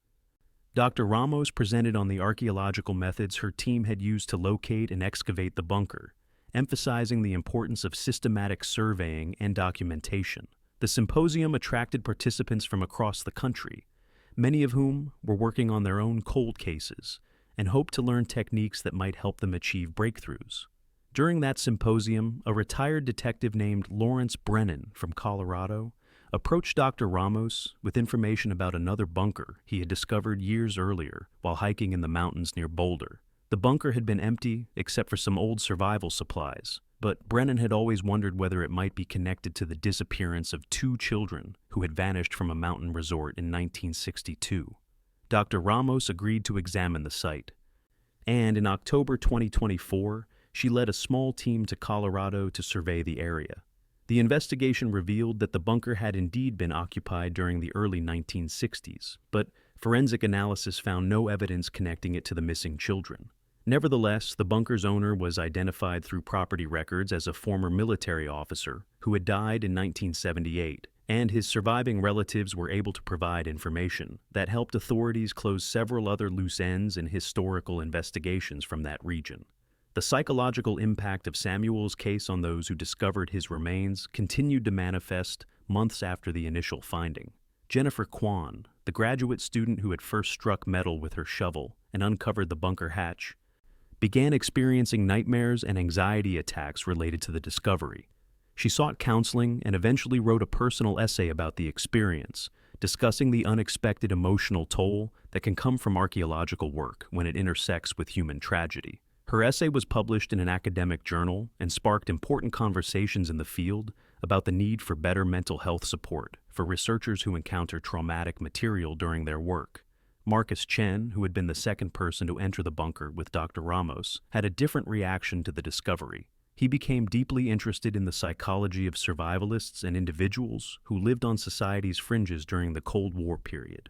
Dr. Ramos presented on the archaeological methods her team had used to locate and excavate the bunker, emphasizing the importance of systematic surveying and documentation. The symposium attracted participants from across the country, many of whom were working on their own cold cases and hoped to learn techniques that might help them achieve breakthroughs. During that symposium, a retired detective named Lawrence Brennan from Colorado approached Dr. Ramos with information about another bunker he had discovered years earlier while hiking in the mountains near Boulder. The bunker had been empty except for some old survival supplies, but Brennan had always wondered whether it might be connected to the disappearance of 2 children who had vanished from a mountain resort in 1962. Dr. Ramos agreed to examine the site, and in October 2024, she led a small team to Colorado to survey the area. The investigation revealed that the bunker had indeed been occupied during the early 1960s, but forensic analysis found no evidence connecting it to the missing children. Nevertheless, the bunker's owner was identified through property records as a former military officer who had died in 1978, and his surviving relatives were able to provide information that helped authorities close several other loose ends in historical investigations from that region. The psychological impact of Samuel's case on those who discovered his remains continued to manifest months after the initial finding. Jennifer Kwan, the graduate student who had first struck metal with her shovel and uncovered the bunker hatch, began experiencing nightmares and anxiety attacks related to the discovery. She sought counseling and eventually wrote a personal essay about the experience, discussing the unexpected emotional toll that can come from archaeological work when it intersects with human tragedy. Her essay was published in an academic journal and sparked important conversations in the field about the need for better mental health support for researchers who encounter traumatic material during their work. Marcus Chen, who had been the second person to enter the bunker with Dr. Ramos, had a different reaction to the discovery. He became deeply interested in the psychology of survivalists and individuals who lived on society's fringes during the Cold War period.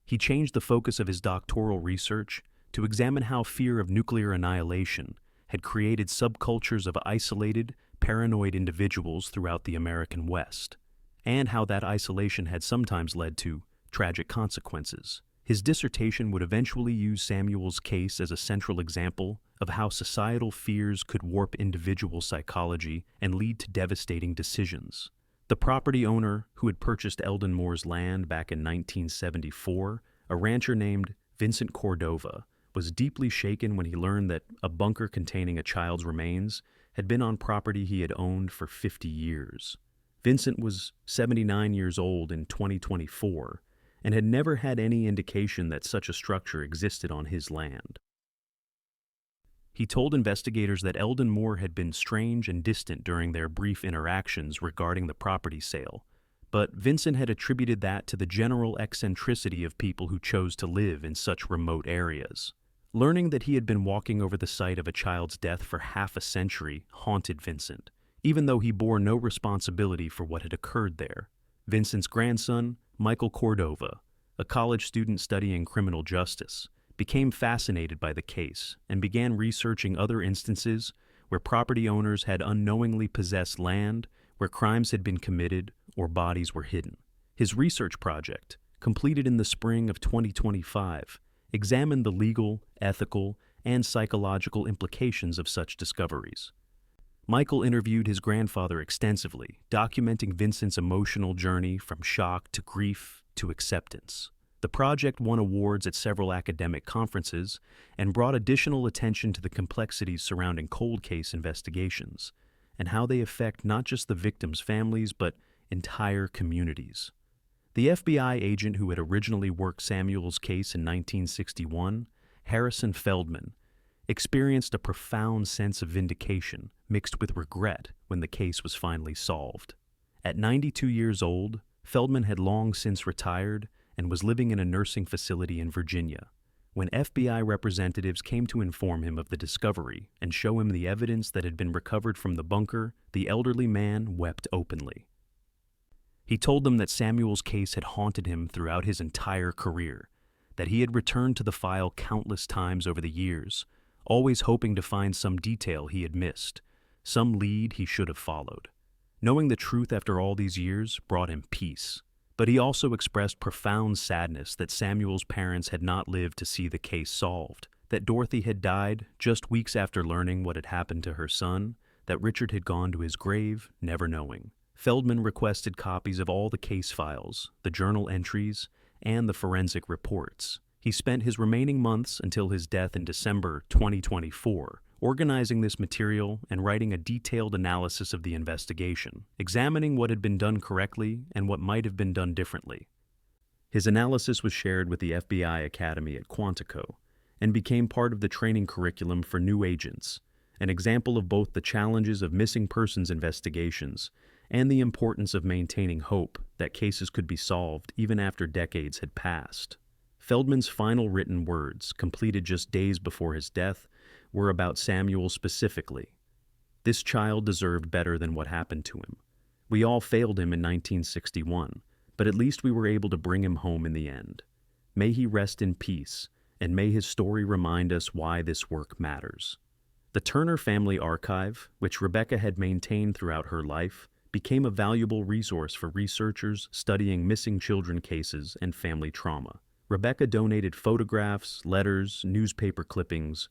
He changed the focus of his doctoral research to examine how fear of nuclear annihilation had created subcultures of isolated, paranoid individuals throughout the American West, and how that isolation had sometimes led to tragic consequences. His dissertation would eventually use Samuel's case as a central example of how societal fears could warp individual psychology and lead to devastating decisions. The property owner who had purchased Eldon Moore's land back in 1974, a rancher named Vincent Cordova, was deeply shaken when he learned that a bunker containing a child's remains had been on property he had owned for 50 years. Vincent was 79 years old in 2024, and had never had any indication that such a structure existed on his land. He told investigators that Eldon Moore had been strange and distant during their brief interactions regarding the property sale, but Vincent had attributed that to the general eccentricity of people who chose to live in such remote areas. Learning that he had been walking over the site of a child's death for half a century haunted Vincent, even though he bore no responsibility for what had occurred there. Vincent's grandson, Michael Cordova, a college student studying criminal justice, became fascinated by the case and began researching other instances where property owners had unknowingly possessed land, where crimes had been committed, or bodies were hidden. His research project, completed in the spring of 2025, examined the legal, ethical, and psychological implications of such discoveries. Michael interviewed his grandfather extensively, documenting Vincent's emotional journey from shock to grief to acceptance. The project won awards at several academic conferences and brought additional attention to the complexities surrounding cold case investigations and how they affect not just the victims' families but entire communities. The FBI agent who had originally worked Samuel's case in 1961, Harrison Feldman, experienced a profound sense of vindication mixed with regret when the case was finally solved. At 92 years old, Feldman had long since retired and was living in a nursing facility in Virginia when FBI representatives came to inform him of the discovery and show him the evidence that had been recovered from the bunker. The elderly man wept openly. He told them that Samuel's case had haunted him throughout his entire career, that he had returned to the file countless times over the years, always hoping to find some detail he had missed, some lead he should have followed. Knowing the truth after all these years brought him peace, but he also expressed profound sadness that Samuel's parents had not lived to see the case solved, that Dorothy had died just weeks after learning what had happened to her son, that Richard had gone to his grave, never knowing. Feldman requested copies of all the case files, the journal entries, and the forensic reports. He spent his remaining months until his death in December 2024 organizing this material and writing a detailed analysis of the investigation, examining what had been done correctly and what might have been done differently. His analysis was shared with the FBI Academy at Quantico and became part of the training curriculum for new agents, an example of both the challenges of missing persons investigations and the importance of maintaining hope that cases could be solved even after decades had passed. Feldman's final written words, completed just days before his death, were about Samuel specifically. This child deserved better than what happened to him. We all failed him in 1961, but at least we were able to bring him home in the end. May he rest in peace, and may his story remind us why this work matters. The Turner Family Archive, which Rebecca had maintained throughout her life, became a valuable resource for researchers studying missing children cases and family trauma. Rebecca donated photographs, letters, newspaper clippings,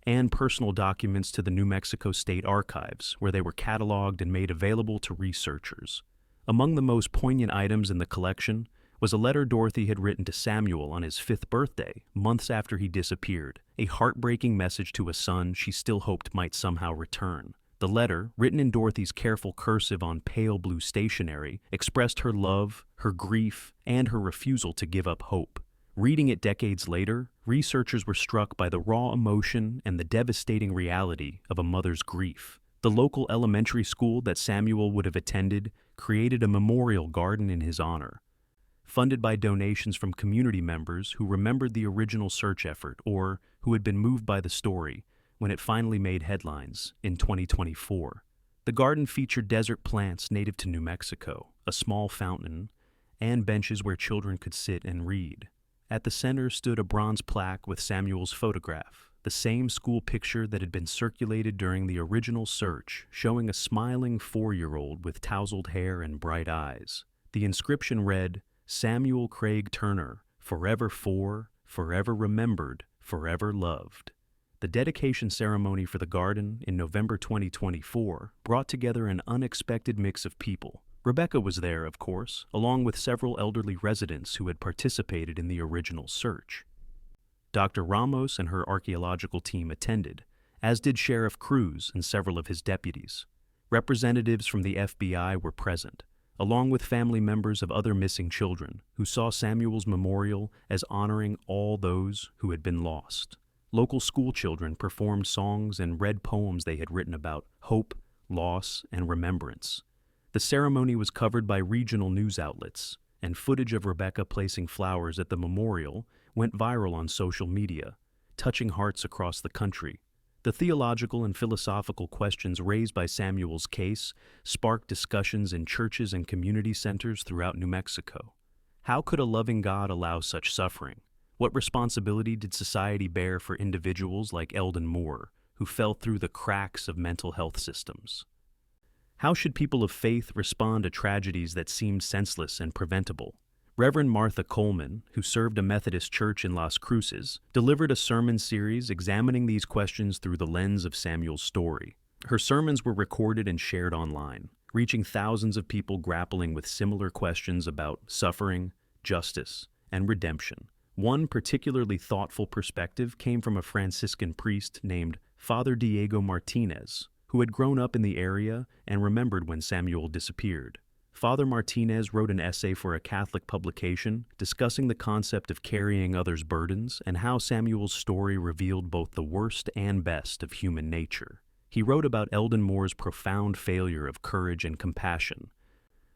and personal documents to the New Mexico State Archives, where they were cataloged and made available to researchers. Among the most poignant items in the collection was a letter Dorothy had written to Samuel on his 5th birthday, months after he disappeared, a heartbreaking message to a son she still hoped might somehow return. The letter, written in Dorothy's careful cursive on pale blue stationery, expressed her love, her grief, and her refusal to give up hope. Reading it decades later, researchers were struck by the raw emotion and the devastating reality of a mother's grief. The local elementary school that Samuel would have attended created a memorial garden in his honor, funded by donations from community members who remembered the original search effort or who had been moved by the story when it finally made headlines in 2024. The garden featured desert plants native to New Mexico, a small fountain, and benches where children could sit and read. At the center stood a bronze plaque with Samuel's photograph, the same school picture that had been circulated during the original search, showing a smiling 4-year-old with tousled hair and bright eyes. The inscription read, "Samuel Craig Turner, forever for, forever remembered, forever loved." The dedication ceremony for the garden in November 2024 brought together an unexpected mix of people. Rebecca was there, of course, along with several elderly residents who had participated in the original search. Dr. Ramos and her archaeological team attended, as did Sheriff Cruz and several of his deputies. Representatives from the FBI were present, along with family members of other missing children who saw Samuel's memorial as honoring all those who had been lost. Local school children performed songs and read poems they had written about hope, loss, and remembrance. The ceremony was covered by regional news outlets, and footage of Rebecca placing flowers at the memorial went viral on social media, touching hearts across the country. The theological and philosophical questions raised by Samuel's case sparked discussions in churches and community centers throughout New Mexico. How could a loving God allow such suffering? What responsibility did society bear for individuals like Eldon Moore, who fell through the cracks of mental health systems? How should people of faith respond to tragedies that seemed senseless and preventable? Reverend Martha Coleman, who served a Methodist church in Las Cruces, delivered a sermon series examining these questions through the lens of Samuel's story. Her sermons were recorded and shared online, reaching thousands of people grappling with similar questions about suffering, justice, and redemption. One particularly thoughtful perspective came from a Franciscan priest named Father Diego Martinez, who had grown up in the area and remembered when Samuel disappeared. Father Martinez wrote an essay for a Catholic publication discussing the concept of carrying others' burdens and how Samuel's story revealed both the worst and best of human nature. He wrote about Eldon Moore's profound failure of courage and compassion,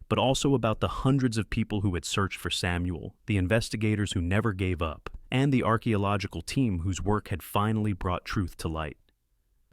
but also about the hundreds of people who had searched for Samuel, the investigators who never gave up, and the archaeological team whose work had finally brought truth to light.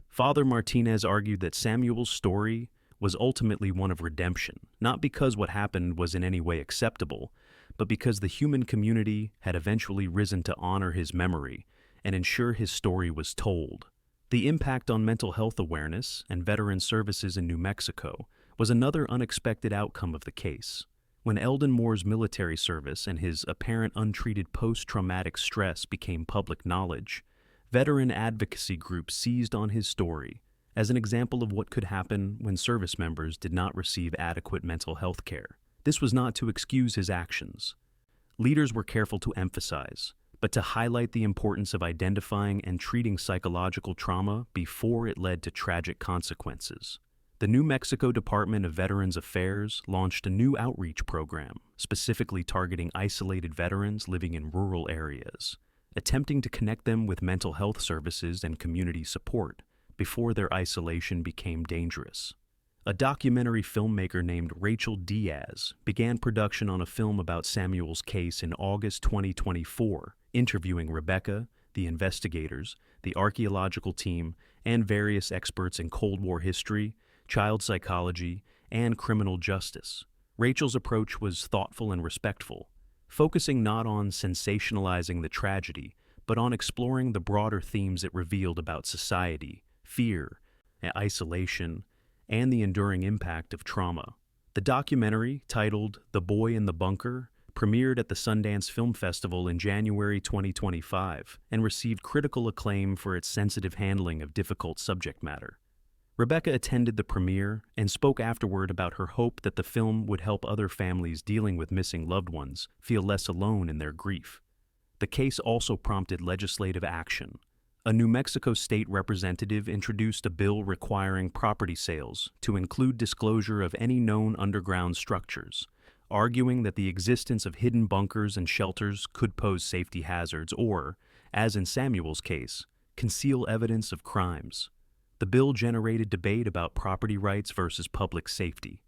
Father Martinez argued that Samuel's story was ultimately one of redemption, not because what happened was in any way acceptable, but because the human community had eventually risen to honor his memory and ensure his story was told. The impact on mental health awareness and veteran services in New Mexico was another unexpected outcome of the case. When Eldon Moore's military service and his apparent untreated post-traumatic stress became public knowledge, veteran advocacy groups seized on his story as an example of what could happen when service members did not receive adequate mental health care. This was not to excuse his actions. Leaders were careful to emphasize, but to highlight the importance of identifying and treating psychological trauma before it led to tragic consequences. The New Mexico Department of Veterans Affairs launched a new outreach program, specifically targeting isolated veterans living in rural areas, attempting to connect them with mental health services and community support before their isolation became dangerous. A documentary filmmaker named Rachel Diaz began production on a film about Samuel's case in August 2024, interviewing Rebecca, the investigators, the archaeological team, and various experts in Cold War history, child psychology, and criminal justice. Rachel's approach was thoughtful and respectful, focusing not on sensationalizing the tragedy, but on exploring the broader themes it revealed about society, fear, isolation, and the enduring impact of trauma. The documentary, titled The Boy in the Bunker, premiered at the Sundance Film Festival in January 2025 and received critical acclaim for its sensitive handling of difficult subject matter. Rebecca attended the premiere and spoke afterward about her hope that the film would help other families dealing with missing loved ones feel less alone in their grief. The case also prompted legislative action. A New Mexico state representative introduced a bill requiring property sales to include disclosure of any known underground structures, arguing that the existence of hidden bunkers and shelters could pose safety hazards or, as in Samuel's case, conceal evidence of crimes. The bill generated debate about property rights versus public safety,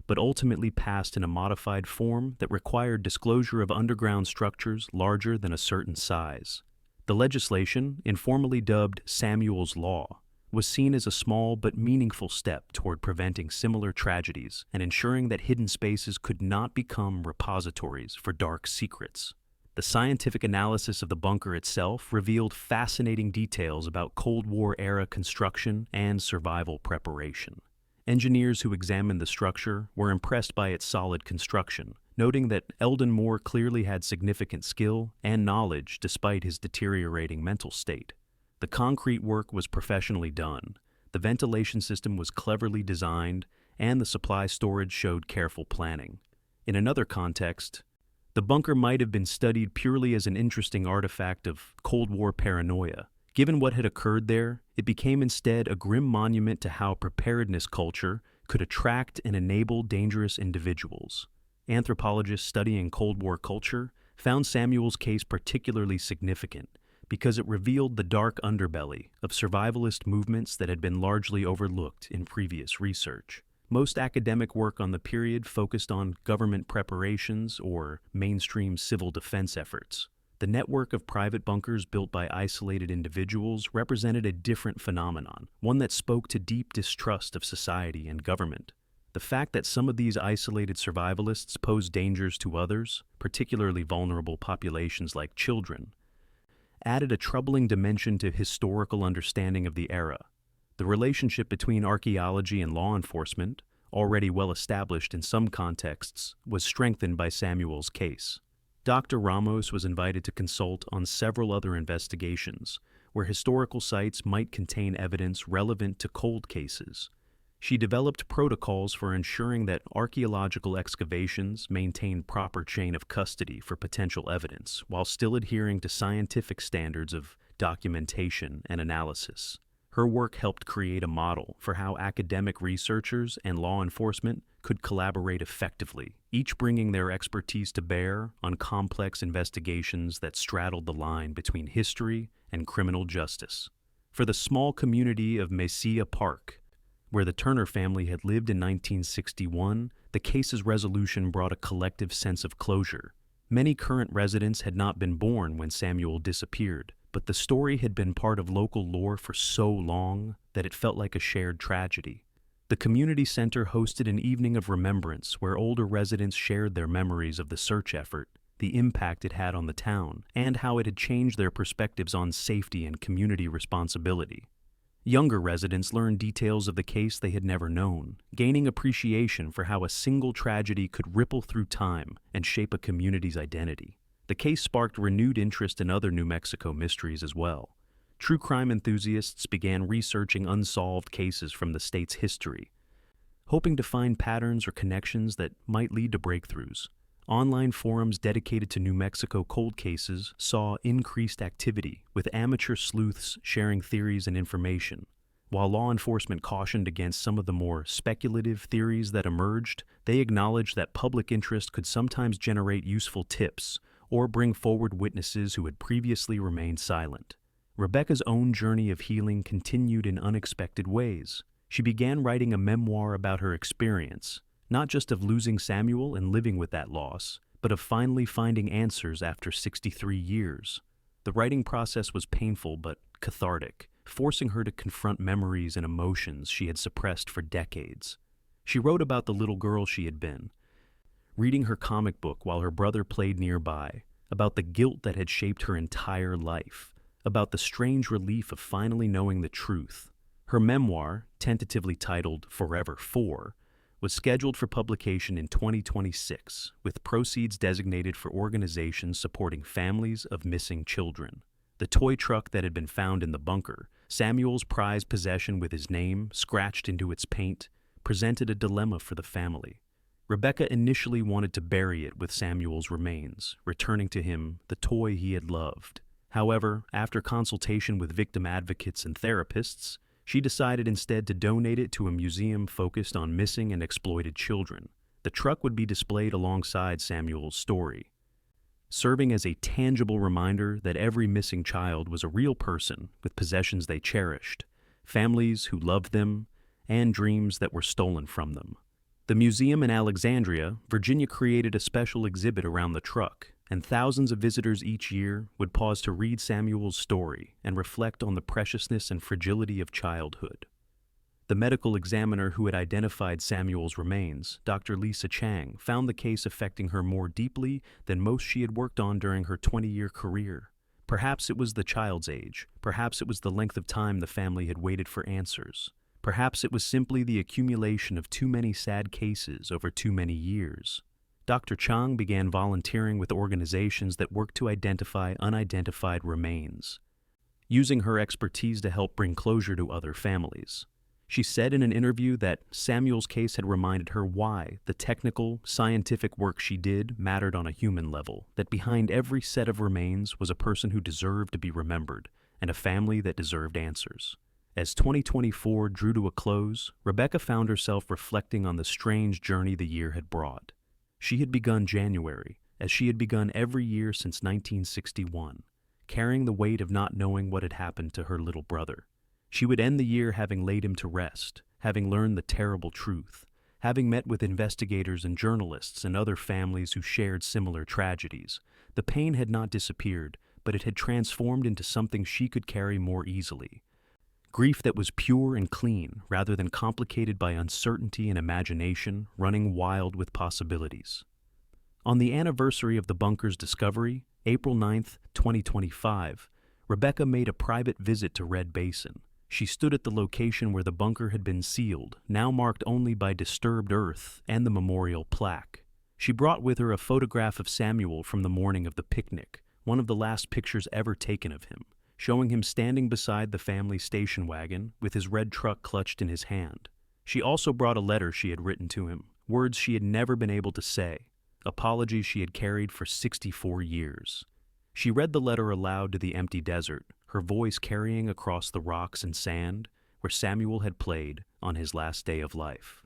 but ultimately passed in a modified form that required disclosure of underground structures larger than a certain size. The legislation, informally dubbed Samuel's Law, was seen as a small but meaningful step toward preventing similar tragedies and ensuring that hidden spaces could not become repositories for dark secrets. The scientific analysis of the bunker itself revealed fascinating details about Cold War-era construction and survival preparation. Engineers who examined the structure were impressed by its solid construction, noting that Eldon Moore clearly had significant skill and knowledge despite his deteriorating mental state. The concrete work was professionally done, the ventilation system was cleverly designed, and the supply storage showed careful planning. In another context, the bunker might have been studied purely as an interesting artifact of Cold War paranoia. Given what had occurred there, it became instead a grim monument to how preparedness culture could attract and enable dangerous individuals. Anthropologists studying Cold War culture found Samuel's case particularly significant because it revealed the dark underbelly of survivalist movements that had been largely overlooked in previous research. Most academic work on the period focused on government preparations or mainstream civil defense efforts. The network of private bunkers built by isolated individuals represented a different phenomenon, one that spoke to deep distrust of society and government. The fact that some of these isolated survivalists posed dangers to others, particularly vulnerable populations like children, added a troubling dimension to historical understanding of the era. The relationship between archaeology and law enforcement, already well established in some contexts, was strengthened by Samuel's case. Dr. Ramos was invited to consult on several other investigations, where historical sites might contain evidence relevant to cold cases. She developed protocols for ensuring that archaeological excavations maintained proper chain of custody for potential evidence, while still adhering to scientific standards of documentation and analysis. Her work helped create a model for how academic researchers and law enforcement could collaborate effectively, each bringing their expertise to bear on complex investigations that straddled the line between history and criminal justice. For the small community of Mesilla Park, where the Turner family had lived in 1961, the case's resolution brought a collective sense of closure. Many current residents had not been born when Samuel disappeared, but the story had been part of local lore for so long that it felt like a shared tragedy. The community center hosted an evening of remembrance where older residents shared their memories of the search effort, the impact it had on the town, and how it had changed their perspectives on safety and community responsibility. Younger residents learned details of the case they had never known, gaining appreciation for how a single tragedy could ripple through time and shape a community's identity. The case sparked renewed interest in other New Mexico mysteries as well. True crime enthusiasts began researching unsolved cases from the state's history, hoping to find patterns or connections that might lead to breakthroughs. Online forums dedicated to New Mexico cold cases saw increased activity, with amateur sleuths sharing theories and information. While law enforcement cautioned against some of the more speculative theories that emerged, they acknowledged that public interest could sometimes generate useful tips or bring forward witnesses who had previously remained silent. Rebecca's own journey of healing continued in unexpected ways. She began writing a memoir about her experience, not just of losing Samuel and living with that loss, but of finally finding answers after 63 years. The writing process was painful but cathartic, forcing her to confront memories and emotions she had suppressed for decades. She wrote about the little girl she had been, reading her comic book while her brother played nearby, about the guilt that had shaped her entire life, about the strange relief of finally knowing the truth. Her memoir, tentatively titled Forever 4, was scheduled for publication in 2026, with proceeds designated for organizations supporting families of missing children. The toy truck that had been found in the bunker, Samuel's prized possession with his name scratched into its paint, presented a dilemma for the family. Rebecca initially wanted to bury it with Samuel's remains, returning to him the toy he had loved. However, after consultation with victim advocates and therapists, she decided instead to donate it to a museum focused on missing and exploited children. The truck would be displayed alongside Samuel's story, serving as a tangible reminder that every missing child was a real person with possessions they cherished, families who loved them, and dreams that were stolen from them. The museum in Alexandria, Virginia created a special exhibit around the truck, and thousands of visitors each year would pause to read Samuel's story and reflect on the preciousness and fragility of childhood. The medical examiner who had identified Samuel's remains, Dr. Lisa Chang, found the case affecting her more deeply than most she had worked on during her 20-year career. Perhaps it was the child's age. Perhaps it was the length of time the family had waited for answers. Perhaps it was simply the accumulation of too many sad cases over too many years. Dr. Chang began volunteering with organizations that work to identify unidentified remains, using her expertise to help bring closure to other families. She said in an interview that Samuel's case had reminded her why the technical, scientific work she did mattered on a human level, that behind every set of remains was a person who deserved to be remembered and a family that deserved answers. As 2024 drew to a close, Rebecca found herself reflecting on the strange journey the year had brought. She had begun January, as she had begun every year since 1961, carrying the weight of not knowing what had happened to her little brother. She would end the year having laid him to rest, having learned the terrible truth, having met with investigators and journalists and other families who shared similar tragedies. The pain had not disappeared, but it had transformed into something she could carry more easily. Grief that was pure and clean, rather than complicated by uncertainty and imagination, running wild with possibilities. On the anniversary of the bunker's discovery, April 9, 2025, Rebecca made a private visit to Red Basin. She stood at the location where the bunker had been sealed, now marked only by disturbed earth and the memorial plaque. She brought with her a photograph of Samuel from the morning of the picnic, one of the last pictures ever taken of him, showing him standing beside the family station wagon with his red truck clutched in his hand. She also brought a letter she had written to him, words she had never been able to say, apologies she had carried for 64 years. She read the letter aloud to the empty desert, her voice carrying across the rocks and sand where Samuel had played on his last day of life.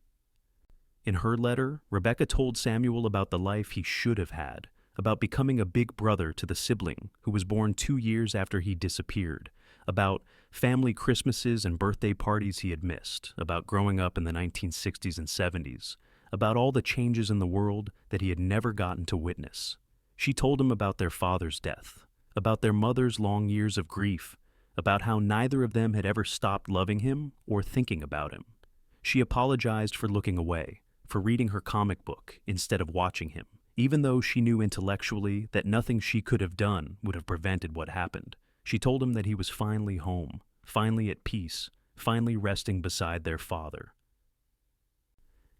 In her letter, Rebecca told Samuel about the life he should have had, about becoming a big brother to the sibling who was born 2 years after he disappeared, about family Christmases and birthday parties he had missed, about growing up in the 1960s and 70s, about all the changes in the world that he had never gotten to witness. She told him about their father's death, about their mother's long years of grief, about how neither of them had ever stopped loving him or thinking about him. She apologized for looking away, for reading her comic book instead of watching him, even though she knew intellectually that nothing she could have done would have prevented what happened. She told him that he was finally home, finally at peace, finally resting beside their father.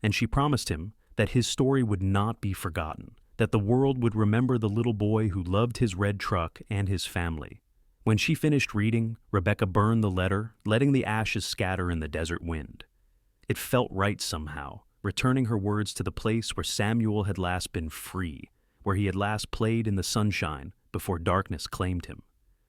And she promised him that his story would not be forgotten, that the world would remember the little boy who loved his red truck and his family. When she finished reading, Rebecca burned the letter, letting the ashes scatter in the desert wind. It felt right somehow, returning her words to the place where Samuel had last been free, where he had last played in the sunshine before darkness claimed him.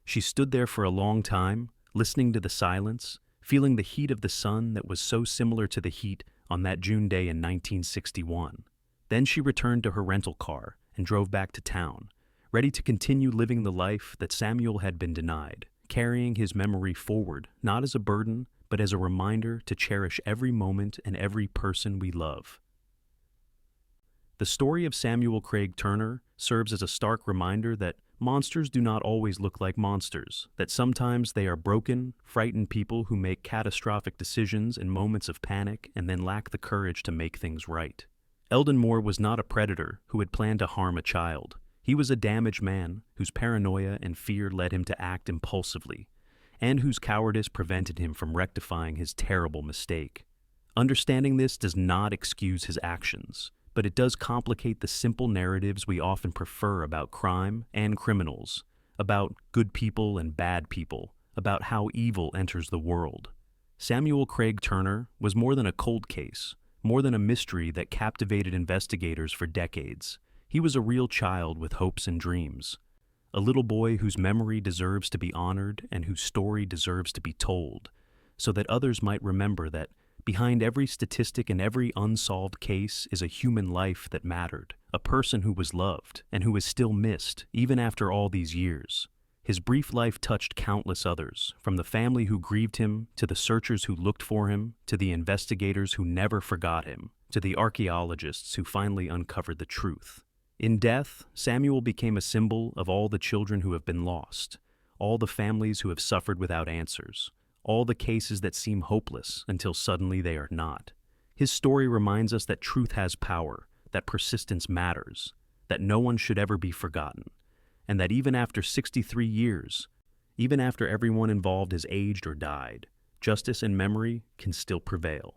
She stood there for a long time, listening to the silence, feeling the heat of the sun that was so similar to the heat on that June day in 1961. Then she returned to her rental car and drove back to town, ready to continue living the life that Samuel had been denied, carrying his memory forward, not as a burden, but as a reminder to cherish every moment and every person we love. The story of Samuel Craig Turner serves as a stark reminder that monsters do not always look like monsters, that sometimes they are broken, frightened people who make catastrophic decisions in moments of panic and then lack the courage to make things right. Eldon Moore was not a predator who had planned to harm a child. He was a damaged man whose paranoia and fear led him to act impulsively, and whose cowardice prevented him from rectifying his terrible mistake. Understanding this does not excuse his actions, but it does complicate the simple narratives we often prefer about crime and criminals, about good people and bad people, about how evil enters the world. Samuel Craig Turner was more than a cold case, more than a mystery that captivated investigators for decades. He was a real child with hopes and dreams, a little boy whose memory deserves to be honored and whose story deserves to be told, so that others might remember that behind every statistic and every unsolved case is a human life that mattered, a person who was loved and who is still missed even after all these years. His brief life touched countless others, from the family who grieved him, to the searchers who looked for him, to the investigators who never forgot him, to the archaeologists who finally uncovered the truth. In death, Samuel became a symbol of all the children who have been lost, all the families who have suffered without answers, all the cases that seem hopeless until suddenly they are not. His story reminds us that truth has power, that persistence matters, that no one should ever be forgotten, and that even after 63 years, even after everyone involved has aged or died, justice and memory can still prevail.